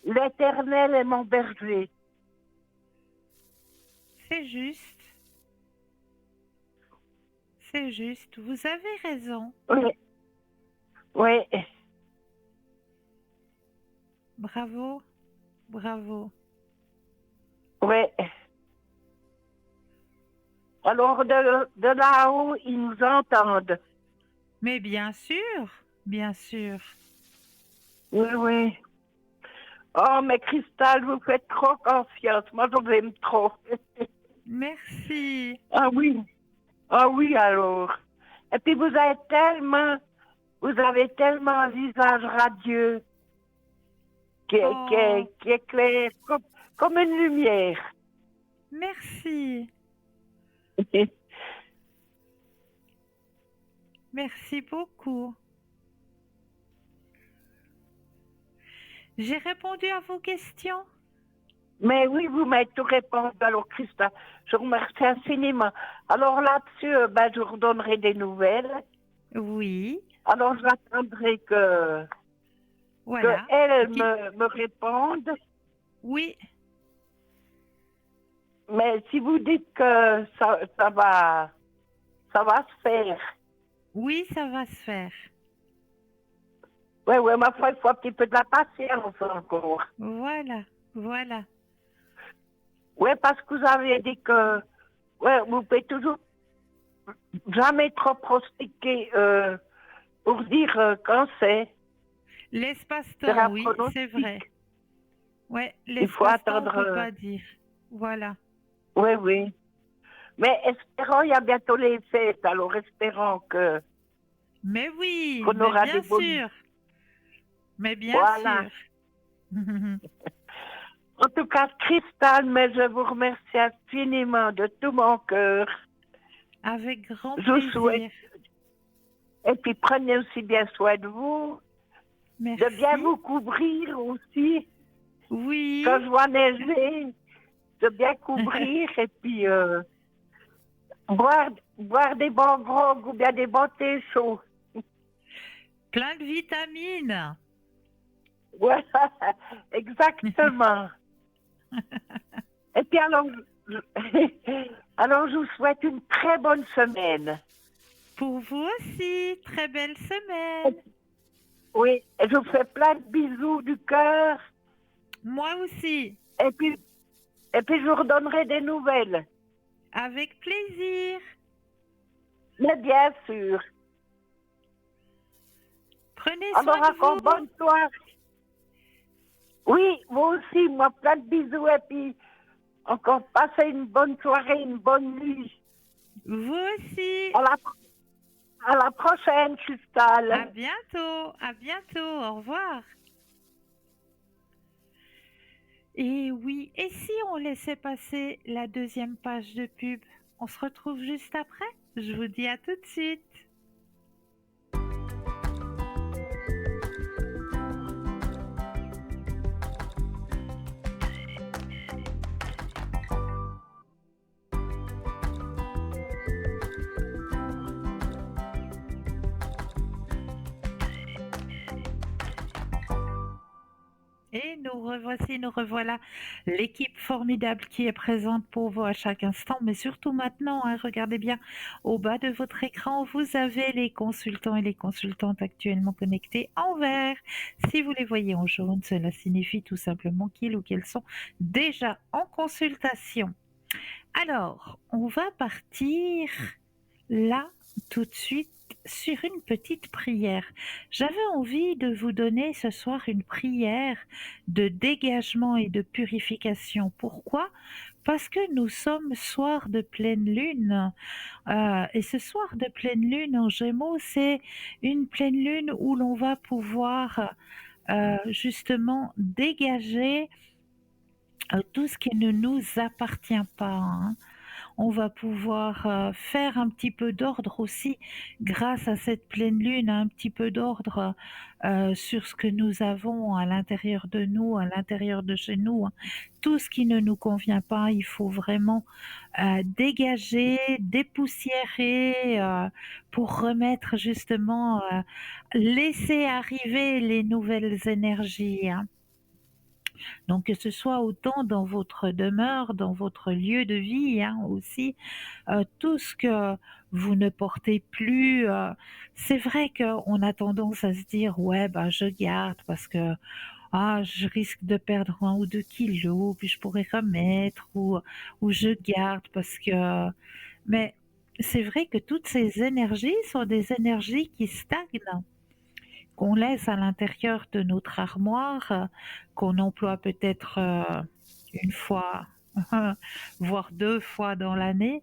l'Éternel est mon berger.
C'est juste. C'est juste. Vous avez raison.
Oui. Oui.
Bravo. Bravo.
Oui. Alors, de là-haut, ils nous entendent.
Mais bien sûr. Bien sûr.
Oui, oui. Oh, mais Cristal, vous faites trop confiance. Moi, je vous aime trop.
Merci.
Ah oui. Ah oui, alors. Et puis, vous avez tellement un visage radieux
Oh,
qui éclaire comme une lumière.
merci. Merci beaucoup. J'ai répondu à vos questions?
Mais oui, vous m'avez tout répondu. Alors, Christa, je vous remercie infiniment. Alors là-dessus, je vous redonnerai des nouvelles.
Oui.
Alors, j'attendrai que
Voilà.
elle
Qui-
me réponde.
Oui.
Mais si vous dites que ça va se faire.
Oui, ça va se faire.
Oui, oui, ma foi, il faut un petit peu de la patience encore.
Voilà. Voilà.
Oui, parce que vous avez dit que ouais, vous pouvez toujours jamais trop prostiquer pour dire quand c'est. C'est
L'espace-temps,
un
oui, c'est vrai.
pronostic.
Ouais,
Il faut
l'espace-temps, on
attendre.
peut pas dire. Voilà.
Oui, oui. Mais espérons, il y a bientôt les fêtes, alors espérons
Mais oui,
qu'on
mais
aura des
bien
bonnes.
sûr. Mais bien
Voilà.
sûr.
En tout cas, Cristal, mais je vous remercie infiniment de tout mon cœur.
Avec grand
Je vous souhaite,
plaisir.
et puis prenez aussi bien soin de vous, de bien
Merci.
vous couvrir aussi. Quand
Oui.
je vois neiger, de bien couvrir, et puis boire des bons grogues ou bien des bons thés chauds.
Plein de vitamines.
Voilà, exactement. Et puis alors, alors, je vous souhaite une très bonne semaine.
Pour vous aussi, très belle semaine.
Oui, et je vous fais plein de bisous du cœur.
Moi aussi,
Et puis, et puis, je vous redonnerai des nouvelles.
avec plaisir.
Mais bien sûr.
Prenez soin
Alors,
de
encore
vous.
bonne soirée. Oui, vous aussi, moi, plein de bisous. Et puis, Encore passez une bonne soirée, une bonne nuit.
Vous aussi.
À la prochaine,
À
Cristal.
bientôt. À bientôt. Au revoir. Et oui, et si on laissait passer la deuxième page de pub? On se retrouve juste après. Je vous dis à tout de suite. Et nous revoici, nous revoilà, l'équipe formidable qui est présente pour vous à chaque instant, mais surtout maintenant, hein, regardez bien au bas de votre écran, vous avez les consultants et les consultantes actuellement connectés en vert. Si vous les voyez en jaune, cela signifie tout simplement qu'ils ou qu'elles sont déjà en consultation. Alors, on va partir là tout de suite sur une petite prière. J'avais envie de vous donner ce soir une prière de dégagement et de purification. Pourquoi? Parce que nous sommes soir de pleine lune. Et ce soir de pleine lune en Gémeaux, c'est une pleine lune où l'on va pouvoir justement dégager tout ce qui ne nous appartient pas, hein. On va pouvoir faire un petit peu d'ordre aussi grâce à cette pleine lune, un petit peu d'ordre sur ce que nous avons à l'intérieur de nous, à l'intérieur de chez nous, hein. Tout ce qui ne nous convient pas, il faut vraiment dégager, dépoussiérer pour remettre justement, laisser arriver les nouvelles énergies, hein. Donc que ce soit autant dans votre demeure, dans votre lieu de vie, hein, aussi, tout ce que vous ne portez plus, c'est vrai qu'on a tendance à se dire: «Ouais, bah, je garde parce que, ah, je risque de perdre 1 ou 2 kilos, puis je pourrais remettre» ou «Je garde parce que» mais c'est vrai que toutes ces énergies sont des énergies qui stagnent, qu'on laisse à l'intérieur de notre armoire, qu'on emploie peut-être, 1 fois, voire 2 fois dans l'année.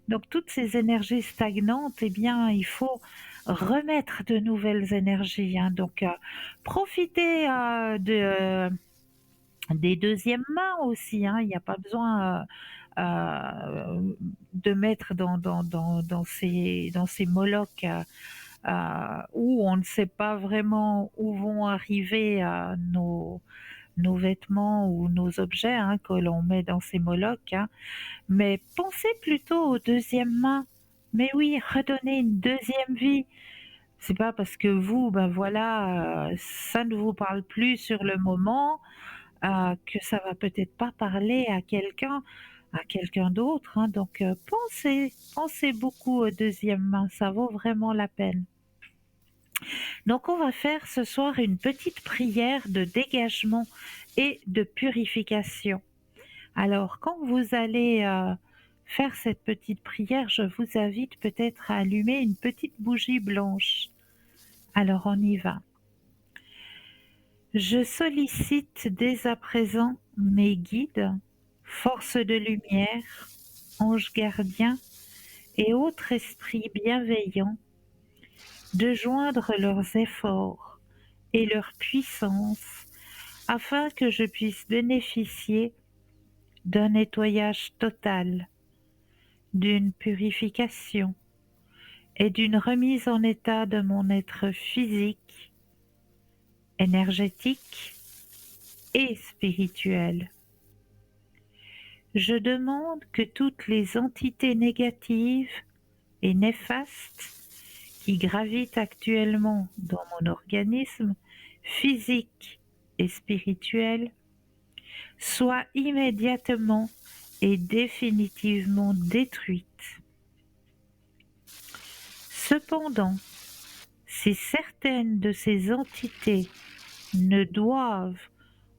Donc toutes ces énergies stagnantes, eh bien, il faut remettre de nouvelles énergies, hein. Donc, profitez, des deuxièmes mains aussi, hein. Il n'y a pas besoin, de mettre dans ces molocs, où on ne sait pas vraiment où vont arriver, nos vêtements ou nos objets, hein, que l'on met dans ces molocs, hein. Mais pensez plutôt aux deuxièmes mains. Mais oui, redonnez une deuxième vie. C'est pas parce que vous, ben voilà, ça ne vous parle plus sur le moment, que ça va peut-être pas parler à quelqu'un d'autre, hein. Donc, pensez beaucoup aux deuxièmes mains, ça vaut vraiment la peine. Donc on va faire ce soir une petite prière de dégagement et de purification. Alors quand vous allez faire cette petite prière, je vous invite peut-être à allumer une petite bougie blanche. Alors on y va. Je sollicite dès à présent mes guides, forces de lumière, anges gardiens et autres esprits bienveillants de joindre leurs efforts et leur puissance afin que je puisse bénéficier d'un nettoyage total, d'une purification et d'une remise en état de mon être physique, énergétique et spirituel. Je demande que toutes les entités négatives et néfastes qui gravitent actuellement dans mon organisme physique et spirituel soient immédiatement et définitivement détruites. Cependant, si certaines de ces entités ne doivent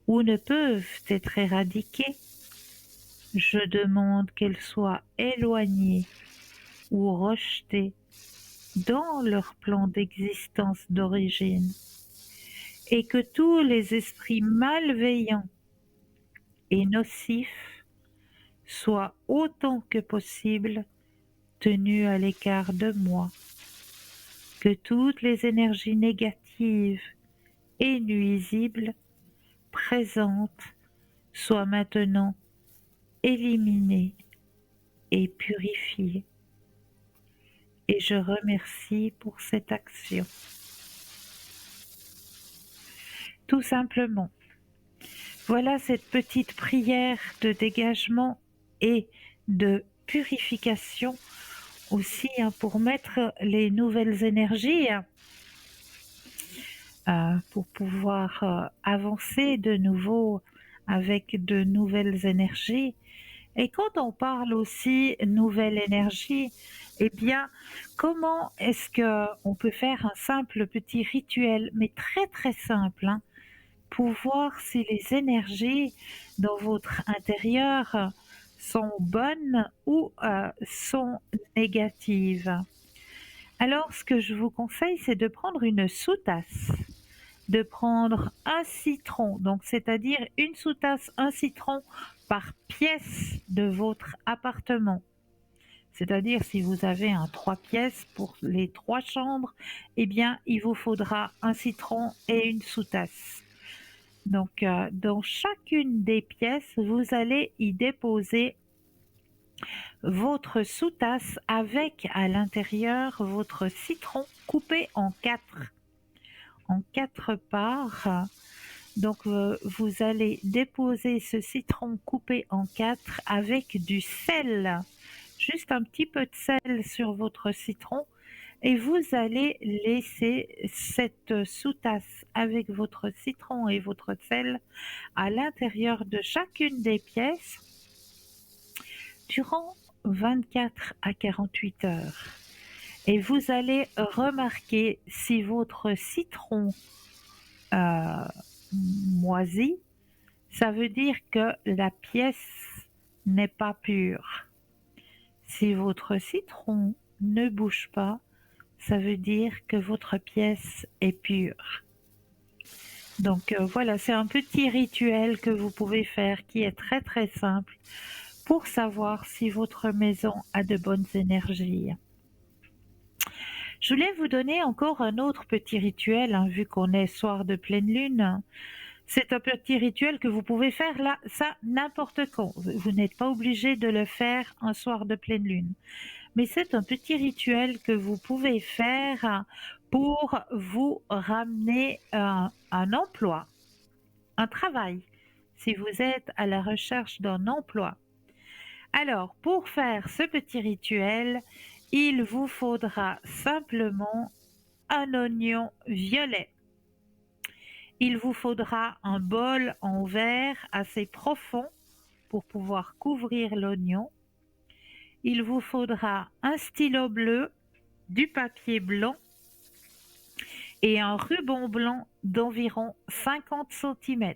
ou ne peuvent être éradiquées, je demande qu'elles soient éloignées ou rejetées dans leur plan d'existence d'origine et que tous les esprits malveillants et nocifs soit autant que possible tenu à l'écart de moi, que toutes les énergies négatives et nuisibles présentes soient maintenant éliminées et purifiées. Et je remercie pour cette action. Tout simplement. Voilà cette petite prière de dégagement et de purification aussi pour mettre les nouvelles énergies pour pouvoir avancer de nouveau avec de nouvelles énergies. Et quand on parle aussi nouvelle énergie, eh bien, comment est-ce qu'on peut faire un simple petit rituel, mais très très simple, pour voir si les énergies dans votre intérieur sont bonnes ou sont négatives. Alors, ce que je vous conseille, c'est de prendre une sous-tasse, de prendre un citron, donc c'est-à-dire une sous-tasse, un citron par pièce de votre appartement. C'est-à-dire si vous avez un 3 pièces pour les 3 chambres, eh bien il vous faudra un citron et une sous-tasse. Donc dans chacune des pièces, vous allez y déposer votre sous-tasse avec à l'intérieur votre citron coupé en 4 parts. Donc vous allez déposer ce citron coupé en 4 avec du sel, juste un petit peu de sel sur votre citron, et vous allez laisser cette sous-tasse avec votre citron et votre sel à l'intérieur de chacune des pièces durant 24 à 48 heures. Et vous allez remarquer si votre citron moisi, ça veut dire que la pièce n'est pas pure. Si votre citron ne bouge pas, ça veut dire que votre pièce est pure. Donc voilà, c'est un petit rituel que vous pouvez faire qui est très très simple pour savoir si votre maison a de bonnes énergies. Je voulais vous donner encore un autre petit rituel, vu qu'on est soir de pleine lune. C'est un petit rituel que vous pouvez faire là, ça n'importe quand. Vous n'êtes pas obligé de le faire un soir de pleine lune. Mais c'est un petit rituel que vous pouvez faire pour vous ramener un emploi, un travail, si vous êtes à la recherche d'un emploi. Alors, pour faire ce petit rituel, il vous faudra simplement un oignon violet. Il vous faudra un bol en verre assez profond pour pouvoir couvrir l'oignon. Il vous faudra un stylo bleu, du papier blanc et un ruban blanc d'environ 50 cm.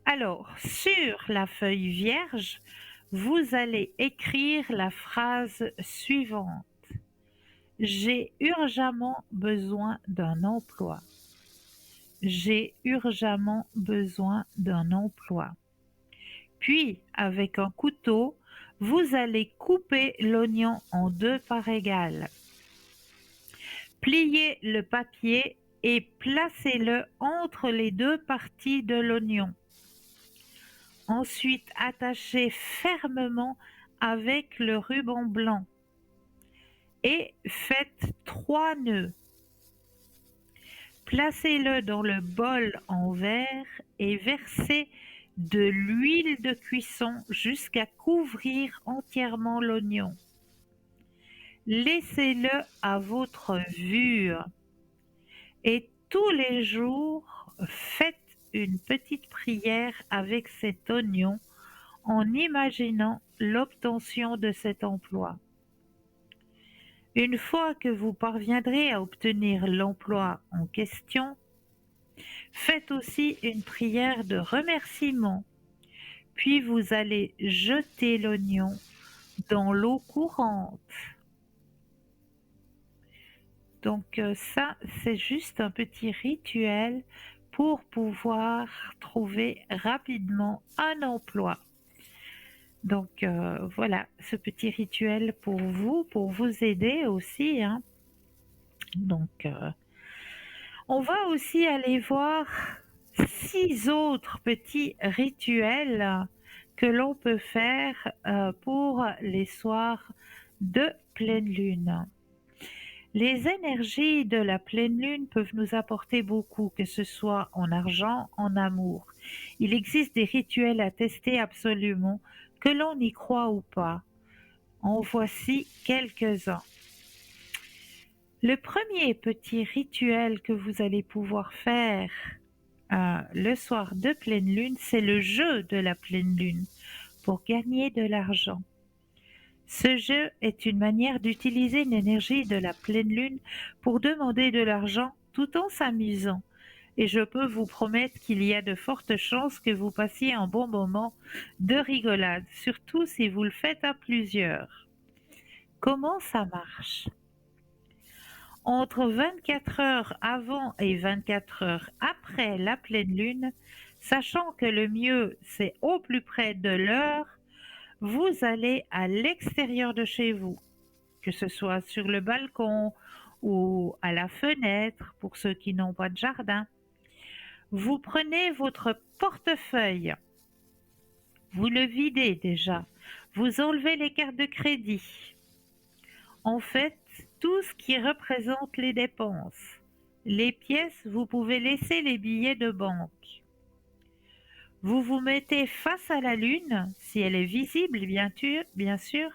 Alors, sur la feuille vierge, vous allez écrire la phrase suivante. J'ai urgemment besoin d'un emploi. J'ai urgemment besoin d'un emploi. Puis, avec un couteau, vous allez couper l'oignon en 2 parts égales. Pliez le papier et placez-le entre les 2 parties de l'oignon. Ensuite, attachez fermement avec le ruban blanc et faites 3 nœuds. Placez-le dans le bol en verre et versez de l'huile de cuisson jusqu'à couvrir entièrement l'oignon. Laissez-le à votre vue et tous les jours, faites une petite prière avec cet oignon en imaginant l'obtention de cet emploi. Une fois que vous parviendrez à obtenir l'emploi en question, faites aussi une prière de remerciement, puis vous allez jeter l'oignon dans l'eau courante. Donc ça, c'est juste un petit rituel pour pouvoir trouver rapidement un emploi. Donc voilà, ce petit rituel pour vous aider aussi, hein. Donc on va aussi aller voir 6 autres petits rituels que l'on peut faire pour les soirs de pleine lune. Les énergies de la pleine lune peuvent nous apporter beaucoup, que ce soit en argent, en amour. Il existe des rituels à tester absolument, que l'on y croit ou pas. En voici quelques-uns. Le premier petit rituel que vous allez pouvoir faire le soir de pleine lune, c'est le jeu de la pleine lune pour gagner de l'argent. Ce jeu est une manière d'utiliser l'énergie de la pleine lune pour demander de l'argent tout en s'amusant. Et je peux vous promettre qu'il y a de fortes chances que vous passiez un bon moment de rigolade, surtout si vous le faites à plusieurs. Comment ça marche? Entre 24 heures avant et 24 heures après la pleine lune, sachant que le mieux c'est au plus près de l'heure, vous allez à l'extérieur de chez vous, que ce soit sur le balcon ou à la fenêtre pour ceux qui n'ont pas de jardin. Vous prenez votre portefeuille, vous le videz déjà, vous enlevez les cartes de crédit. En fait, tout ce qui représente les dépenses. Les pièces, vous pouvez laisser les billets de banque. Vous vous mettez face à la lune, si elle est visible bien sûr,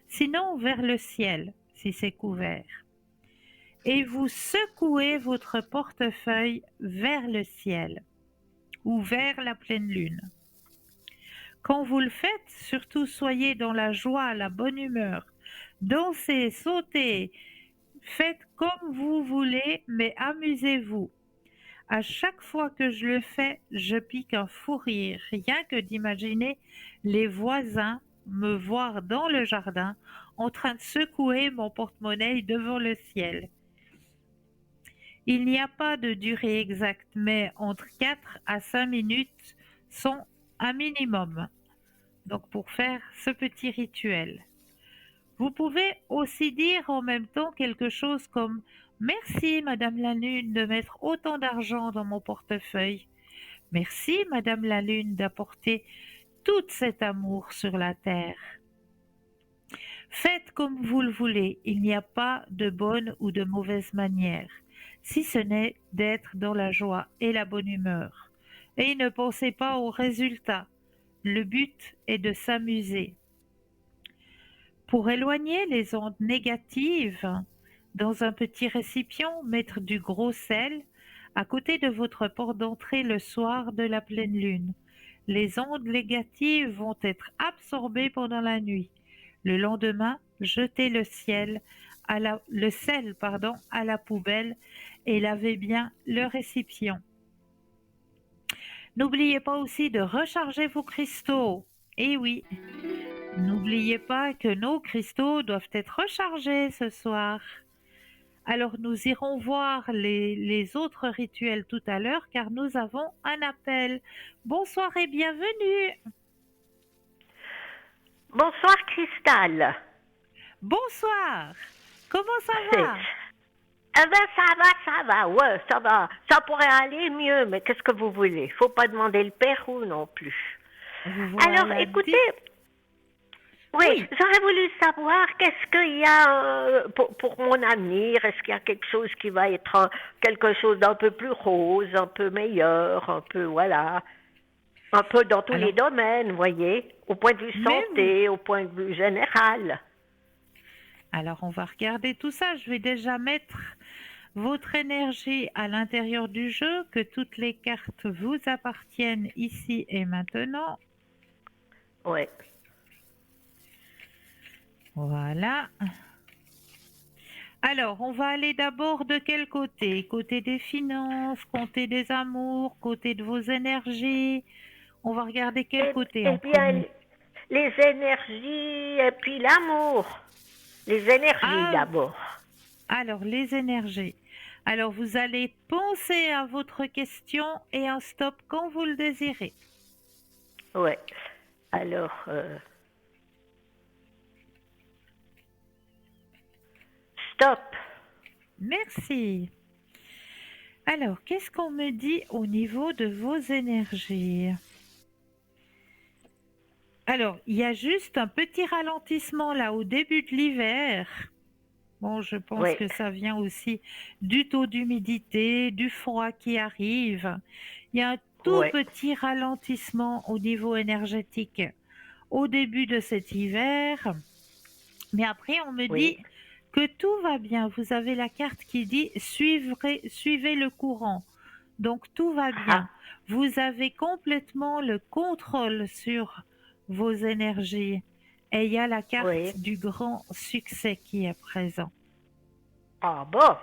sinon vers le ciel, si c'est couvert. Et vous secouez votre portefeuille vers le ciel ou vers la pleine lune. Quand vous le faites, surtout soyez dans la joie, la bonne humeur. Dansez, sautez, faites comme vous voulez, mais amusez-vous. À chaque fois que je le fais, je pique un fou rire, rien que d'imaginer les voisins me voir dans le jardin en train de secouer mon porte-monnaie devant le ciel. Il n'y a pas de durée exacte, mais entre 4 à 5 minutes sont un minimum. Donc pour faire ce petit rituel. Vous pouvez aussi dire en même temps quelque chose comme merci Madame la Lune de mettre autant d'argent dans mon portefeuille. Merci Madame la Lune d'apporter tout cet amour sur la terre. Faites comme vous le voulez, il n'y a pas de bonne ou de mauvaise manière, si ce n'est d'être dans la joie et la bonne humeur. Et ne pensez pas aux résultats. Le but est de s'amuser. Pour éloigner les ondes négatives, dans un petit récipient, mettre du gros sel à côté de votre porte d'entrée le soir de la pleine lune. Les ondes négatives vont être absorbées pendant la nuit. Le lendemain, jetez le sel à la poubelle et lavez bien le récipient. N'oubliez pas aussi de recharger vos cristaux. Eh oui, n'oubliez pas que nos cristaux doivent être rechargés ce soir. Alors nous irons voir les autres rituels tout à l'heure car nous avons un appel. Bonsoir et bienvenue.
Bonsoir Cristal.
Bonsoir. Comment ça va?
Eh ben ça va, ouais, ça va. Ça pourrait aller mieux, mais qu'est-ce que vous voulez? Faut pas demander le Pérou non plus.
Voilà,
alors écoutez, oui, j'aurais voulu savoir qu'est-ce qu'il y a pour mon avenir. Est-ce qu'il y a quelque chose qui va être quelque chose d'un peu plus rose, un peu meilleur, un peu voilà, un peu dans tous les domaines, vous voyez, au point de vue santé, au point de vue général.
Alors on va regarder tout ça. Je vais déjà mettre votre énergie à l'intérieur du jeu, que toutes les cartes vous appartiennent ici et maintenant.
Ouais.
Voilà. Alors, on va aller d'abord de quel côté? Côté des finances, côté des amours, côté de vos énergies. On va regarder quel côté en premier.
Les énergies et puis l'amour. Les énergies d'abord.
Alors, les énergies. Alors, vous allez penser à votre question et un stop quand vous le désirez.
Ouais. Alors, Stop.
Merci. Alors, qu'est-ce qu'on me dit au niveau de vos énergies? Alors, il y a juste un petit ralentissement là au début de l'hiver. Bon, je pense
Oui,
que ça vient aussi du taux d'humidité, du froid qui arrive. Il y a un tout
oui,
petit ralentissement au niveau énergétique au début de cet hiver. Mais après, on me
oui.
dit que tout va bien. Vous avez la carte qui dit suivez le courant. Donc tout va bien.
Ah,
Vous avez complètement le contrôle sur vos énergies. Et il y a la
oui.
carte du grand succès qui est présent.
Ah bon?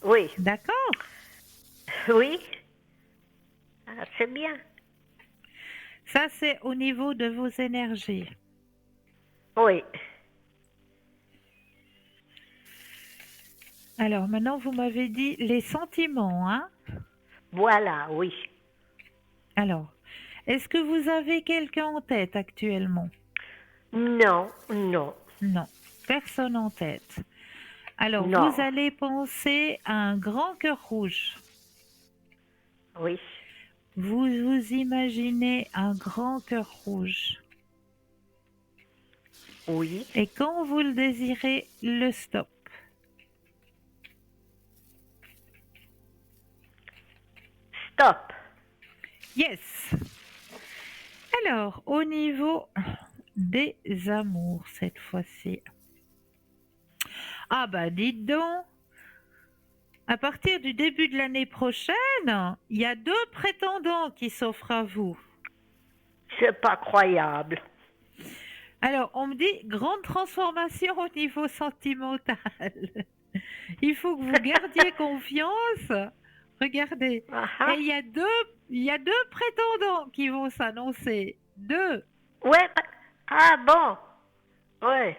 Oui,
D'accord?
oui. Ah, c'est bien.
Ça, c'est au niveau de vos énergies.
Oui.
Alors maintenant, vous m'avez dit les sentiments, hein?
Voilà, oui.
Alors, est-ce que vous avez quelqu'un en tête actuellement?
Non, non,
Non, personne en tête. Alors, vous
non.
allez penser à un grand cœur rouge.
Oui.
Vous vous imaginez un grand cœur rouge.
Oui.
Et quand vous le désirez, le stop.
Stop.
Yes. Alors, au niveau des amours, cette fois-ci. Ah bah dites donc, à partir du début de l'année prochaine, il y a 2 prétendants qui s'offrent à vous.
C'est pas croyable.
Alors, on me dit grande transformation au niveau sentimental. Il faut que vous gardiez confiance. Regardez.
Ah,
Et
ah.
il y a deux prétendants qui vont s'annoncer. 2.
Ouais. Ah bon. Ouais.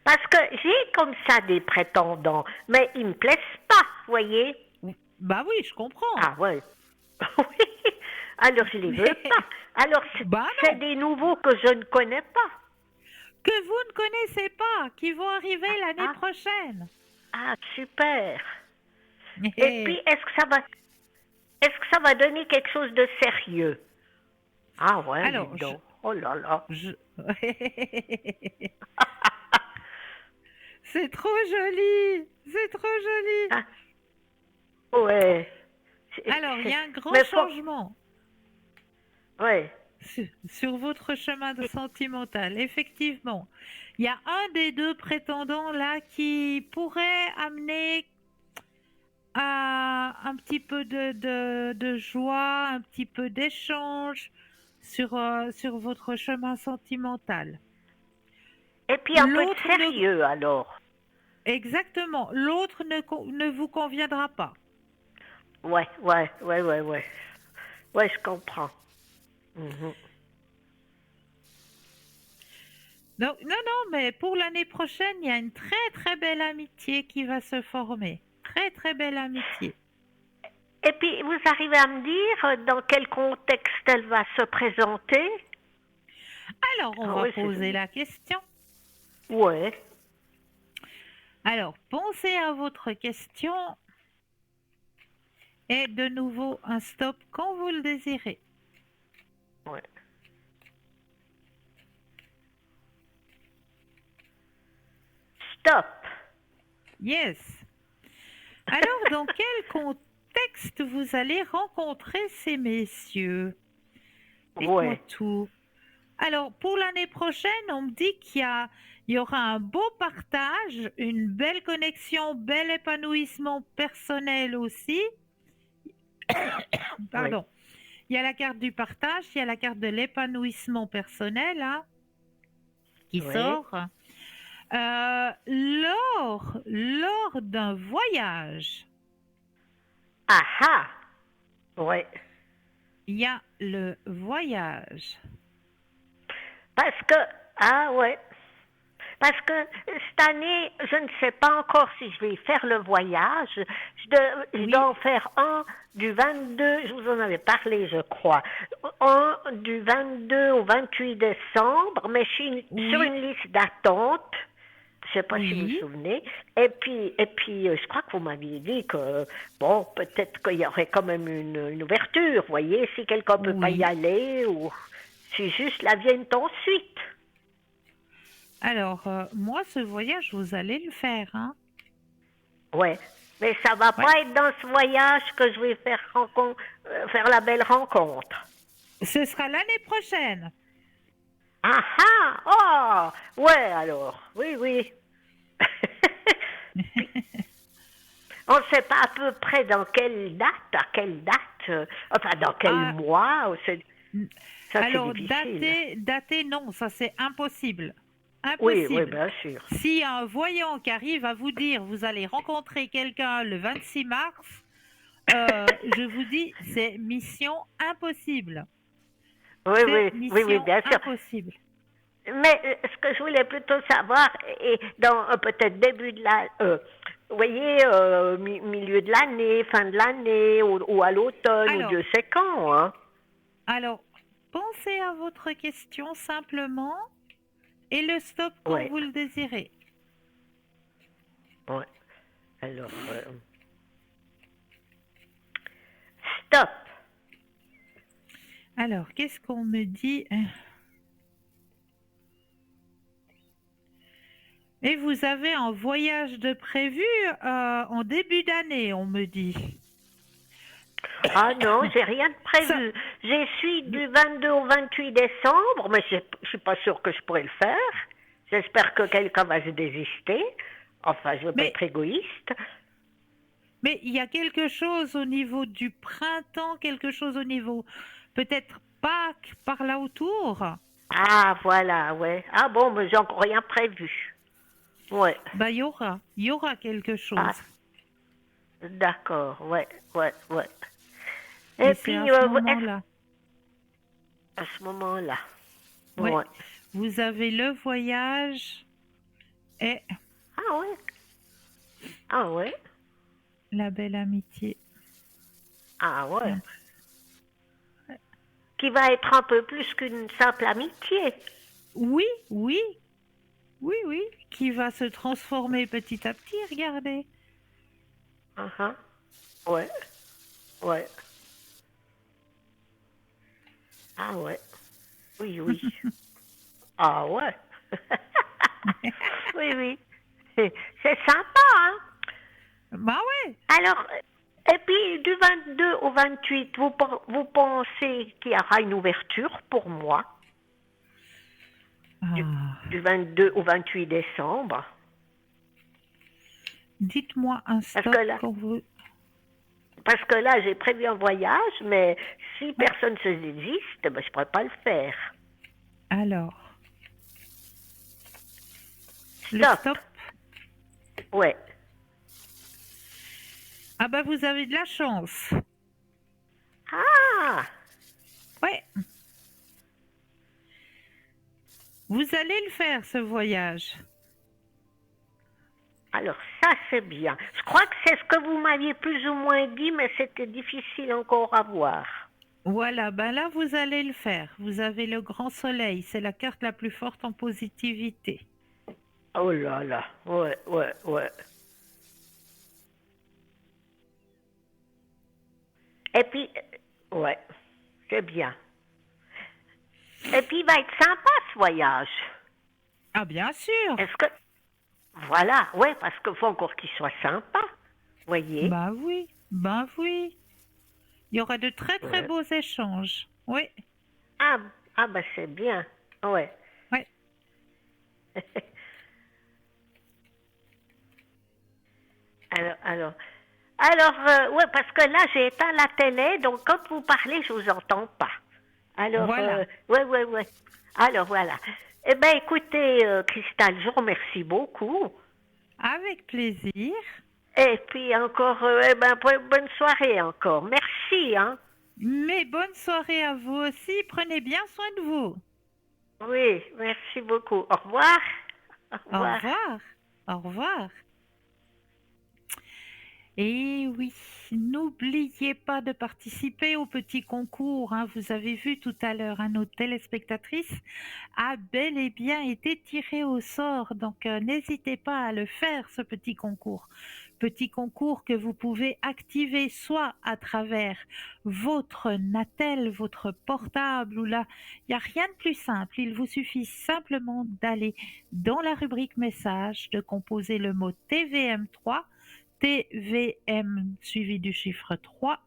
Parce que j'ai comme ça des prétendants, mais ils me plaisent pas, voyez.
Bah oui, je comprends.
Ah ouais. Oui. Alors je les veux pas. Alors
Bah
c'est
non,
des nouveaux que je ne connais pas.
que vous ne connaissez pas, qui vont arriver l'année
Ah,
prochaine.
ah super. Et puis est-ce que ça va donner quelque chose de sérieux? Ah ouais,
Alors,
dites donc. Oh là là.
je... c'est trop joli, c'est trop joli.
Ah, ouais.
Alors, il y a un grand
Mais
changement
ouais.
sur votre chemin de sentimental. Effectivement, il y a un des 2 prétendants là qui pourrait amener à un petit peu de joie, un petit peu d'échange sur votre chemin sentimental.
Et puis un peu de
L'autre ne,
sérieux alors.
exactement, l'autre ne vous conviendra pas.
Ouais, ouais, ouais, ouais, ouais. Ouais, je comprends. Mhm.
Donc, non, non, mais pour l'année prochaine, il y a une très très belle amitié qui va se former. Très très belle amitié.
Et puis, vous arrivez à me dire dans quel contexte elle va se présenter?
Alors, on
Ah
va
oui,
poser la question.
ouais,
Alors, pensez à votre question et de nouveau un stop quand vous le désirez.
ouais. Stop.
Yes. Alors, dans quel contexte vous allez rencontrer ces messieurs? Dites-moi
Ouais,
tout. Alors, pour l'année prochaine, on me dit il y aura un beau partage, une belle connexion, bel épanouissement personnel aussi.
ouais,
Pardon. Il y a la carte du partage, il y a la carte de l'épanouissement personnel hein, qui
ouais.
sort. Lors d'un voyage,
Ah ah. Ouais.
il y a le voyage.
Parce que, ah ouais. Parce que cette année, je ne sais pas encore si je vais faire le voyage. Je
Oui,
dois en faire un du 22, je vous en avais parlé, je crois. Un du 22 au 28 décembre, mais je suis sur
oui,
une liste d'attente. Je sais pas si vous vous
Oui,
souvenez. Et puis, je crois que vous m'aviez dit que, bon, peut-être qu'il y aurait quand même une ouverture, vous voyez, si quelqu'un peut pas y
oui.
aller, ou si juste la vienne ensuite.
Alors, moi, ce voyage, vous allez le faire, hein?
Ouais. Mais ça va
Ouais.
pas être dans ce voyage que je vais faire faire la belle rencontre.
Ce sera l'année prochaine.
Ah ah! Oh! Ouais, alors. Oui, oui. Puis, on ne sait pas à peu près dans à quelle date, enfin dans quel
Ah,
mois,
n-
ça c'est
alors,
difficile.
dater, non, ça c'est impossible.
Oui, oui,
Impossible.
bien sûr.
Si un voyant qui arrive à vous dire vous allez rencontrer quelqu'un le 26 mars, je vous dis, c'est mission impossible.
Oui,
C'est
oui, oui, oui,
mission
bien sûr.
impossible.
Mais ce que je voulais plutôt savoir, et dans peut-être début de vous voyez, milieu de l'année, fin de l'année, ou à l'automne, ou
Alors,
Dieu sait quand, hein.
alors, pensez à votre question simplement et le stop quand
Ouais,
vous le désirez.
ouais. Alors, stop.
Alors, qu'est-ce qu'on me dit? Et vous avez un voyage de prévu en début d'année, on me dit.
Ah non, j'ai rien de
Ça,
prévu. Je suis du 22 au 28 décembre, mais je suis pas sûre que je pourrais le faire. J'espère que quelqu'un va se désister. Enfin, je veux pas
mais,
être égoïste.
mais il y a quelque chose au niveau du printemps, quelque chose au niveau peut-être Pâques par là autour.
Ah, voilà, ouais. Ah bon, mais j'ai encore rien prévu. Ouais.
Ben, il y aura quelque
Ah,
chose.
d'accord, ouais, ouais, ouais.
Et
Et
c'est à
puis,
ce
est-ce
moment-là.
à ce moment-là,
Ouais,
ouais.
vous avez le voyage et
Ah ouais, ah ouais,
la belle amitié.
ah ouais.
Entre-
Qui va être un peu plus qu'une simple amitié.
Oui, oui, oui, oui, qui va se transformer petit à petit, regardez.
Ah ah, ouais, ouais. Ah ouais, oui, oui. Ah ouais. Oui, oui. C'est sympa, hein?
Bah ouais.
Alors, et puis du 22 au 28, vous pensez qu'il y aura une ouverture pour moi du,
Ah,
du 22 au 28 décembre?
dites-moi un
Parce que
stop
là,
quand vous...
parce que là, j'ai prévu un voyage, mais si
Ouais.
personne se désiste, ben, je pourrais pas le faire.
Alors, le
Stop.
stop.
Ouais.
Ah bah vous avez de la chance.
Ah,
Ouais, vous allez le faire ce voyage.
alors ça c'est bien. Je crois que c'est ce que vous m'aviez plus ou moins dit, mais c'était difficile encore à voir.
Voilà, ben là vous allez le faire. Vous avez le grand soleil, c'est la carte la plus forte en positivité.
Oh là là, ouais, ouais, ouais. Et puis, ouais, c'est bien. Et puis, il va être sympa ce voyage.
Ah bien sûr.
Est-ce que, voilà, ouais, parce qu'il faut encore qu'il soit sympa, voyez.
Bah oui, ben oui. Il y aura de très très
Ouais.
beaux échanges. Oui,
Ah, ah bah c'est bien, ouais.
ouais.
Alors, ouais, parce que là, j'ai éteint la télé, donc quand vous parlez, je vous entends pas. Alors,
Voilà.
ouais, ouais, ouais. Alors, voilà. Eh bien, écoutez, Cristal, je vous remercie beaucoup.
Avec plaisir.
Et puis encore, eh ben, bonne soirée encore. Merci, hein.
Mais bonne soirée à vous aussi. Prenez bien soin de vous.
Oui, merci beaucoup. Au revoir. Au
Au
revoir.
revoir. Au revoir. Et oui, n'oubliez pas de participer au petit concours, hein. Vous avez vu tout à l'heure, hein, nos téléspectatrices a bel et bien été tirée au sort. Donc, n'hésitez pas à le faire, ce petit concours. Petit concours que vous pouvez activer soit à travers votre Natel, votre portable, ou là, il n'y a rien de plus simple. Il vous suffit simplement d'aller dans la rubrique message, de composer le mot TVM3, TVM suivi du chiffre 3,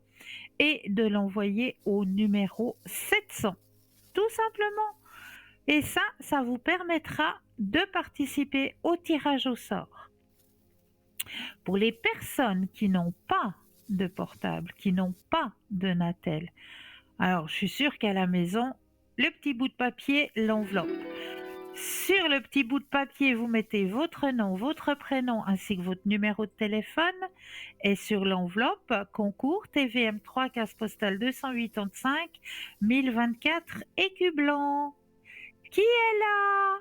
et de l'envoyer au numéro 700. Tout simplement. Et ça vous permettra de participer au tirage au sort. Pour les personnes qui n'ont pas de portable, qui n'ont pas de Natel, alors je suis sûre qu'à la maison, le petit bout de papier, l'enveloppe. Sur le petit bout de papier, vous mettez votre nom, votre prénom ainsi que votre numéro de téléphone. Et sur l'enveloppe, concours TVM3, case postale 285 1024, écu blanc. Qui est là?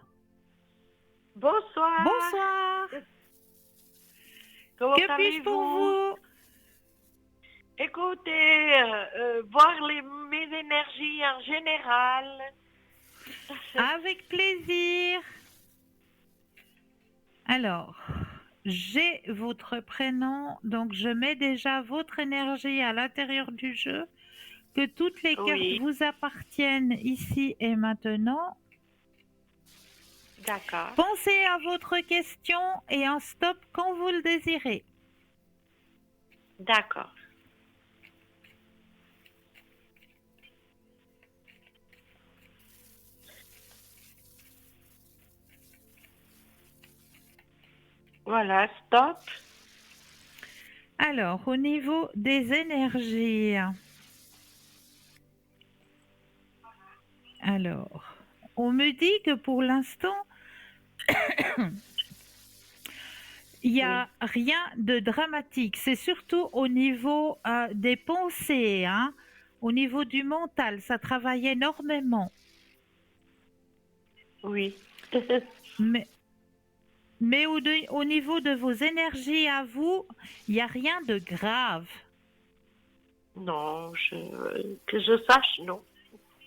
Bonsoir.
Bonsoir.
Comment
Que puis-je pour vous?
Écoutez, voir mes énergies en général.
Avec plaisir. Alors, j'ai votre prénom, donc je mets déjà votre énergie à l'intérieur du jeu, que toutes les cartes vous appartiennent ici et maintenant.
D'accord.
Pensez à votre question et un stop quand vous le désirez.
D'accord. Voilà, stop.
Alors, au niveau des énergies, alors, on me dit que pour l'instant, il n'y a rien de dramatique. C'est surtout au niveau des pensées, hein, au niveau du mental. Ça travaille énormément.
Oui.
Mais au niveau de vos énergies à vous, il n'y a rien de grave.
Non, que je sache, non.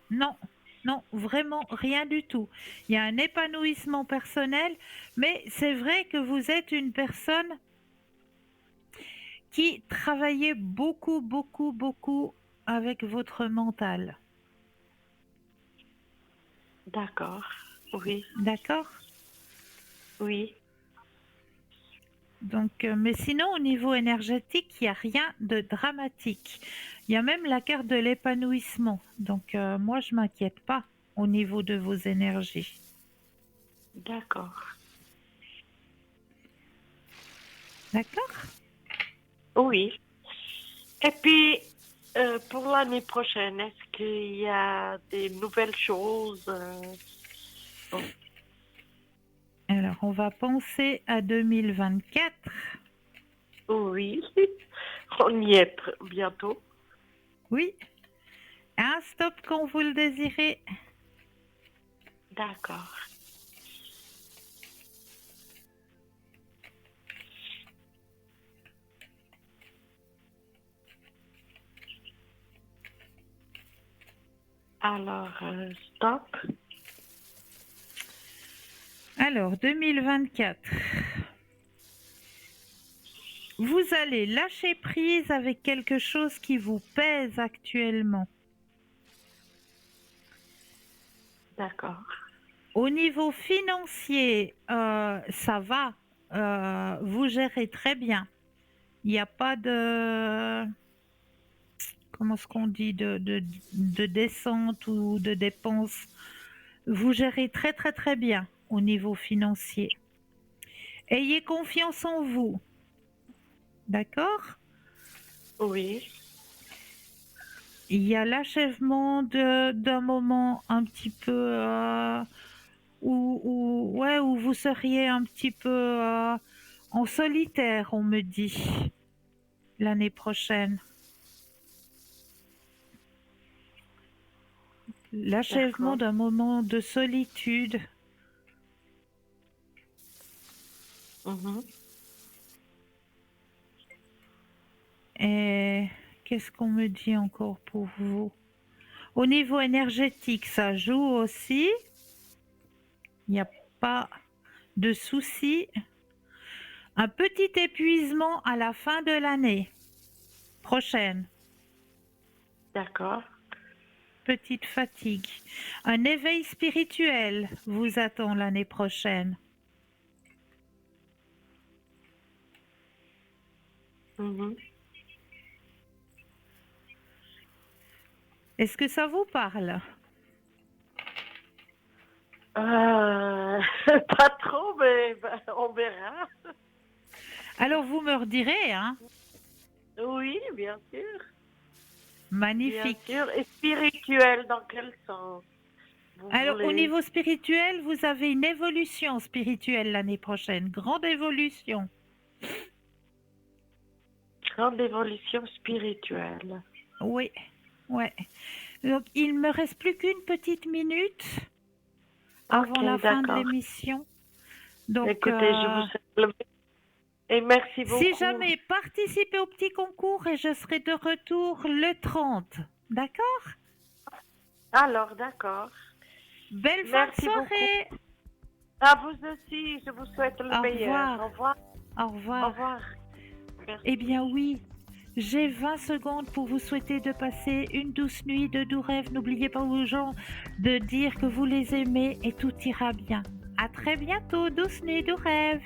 Non, non, vraiment rien du tout. Il y a un épanouissement personnel, mais c'est vrai que vous êtes une personne qui travaillait beaucoup, beaucoup, beaucoup avec votre mental.
D'accord. Oui.
D'accord?
Oui.
Donc, mais sinon, au niveau énergétique, il n'y a rien de dramatique. Il y a même la carte de l'épanouissement. Donc, moi, je ne m'inquiète pas au niveau de vos énergies.
D'accord.
D'accord?
Oui. Et puis, pour l'année prochaine, est-ce qu'il y a des nouvelles choses?
Alors, on va penser à 2024.
Oui, on y est bientôt.
Oui. Un stop quand vous le désirez.
D'accord. Alors, stop.
Alors, 2024. Vous allez lâcher prise avec quelque chose qui vous pèse actuellement.
D'accord.
Au niveau financier, ça va. Vous gérez très bien. Il n'y a pas de... Comment est-ce qu'on dit de descente ou de dépenses. Vous gérez très très très bien au niveau financier. Ayez confiance en vous. D'accord?
Oui.
Il y a l'achèvement d'un moment un petit peu où vous seriez un petit peu en solitaire, on me dit, l'année prochaine. L'achèvement d'un moment de solitude. Et qu'est-ce qu'on me dit encore pour vous? Au niveau énergétique, ça joue aussi. Il n'y a pas de souci. Un petit épuisement à la fin de l'année prochaine.
D'accord.
Petite fatigue. Un éveil spirituel vous attend l'année prochaine.
Mhm.
Est-ce que ça vous parle?
Pas trop, mais on verra.
Alors vous me redirez, hein?
Oui, bien sûr.
Magnifique.
Bien sûr. Et spirituel, dans quel sens vous
Alors au
voulez?
niveau spirituel, vous avez une évolution spirituelle l'année prochaine. Grande évolution.
Grande évolution spirituelle.
Oui, ouais. Donc il me reste plus qu'une petite minute avant
Ok,
la fin de
d'accord.
l'émission. Donc
Écoutez, je vous souhaite le meilleur. Et merci beaucoup.
si jamais participez au petit concours et je serai de retour le 30. D'accord?
Alors, d'accord.
Belle fin de
Merci
soirée.
À vous aussi, je vous souhaite le
Au
meilleur.
revoir.
Au revoir.
Au
Au
revoir.
revoir. Merci.
Eh bien oui, j'ai 20 secondes pour vous souhaiter de passer une douce nuit de doux rêves. N'oubliez pas aux gens de dire que vous les aimez et tout ira bien. À très bientôt, douce nuit, doux rêves.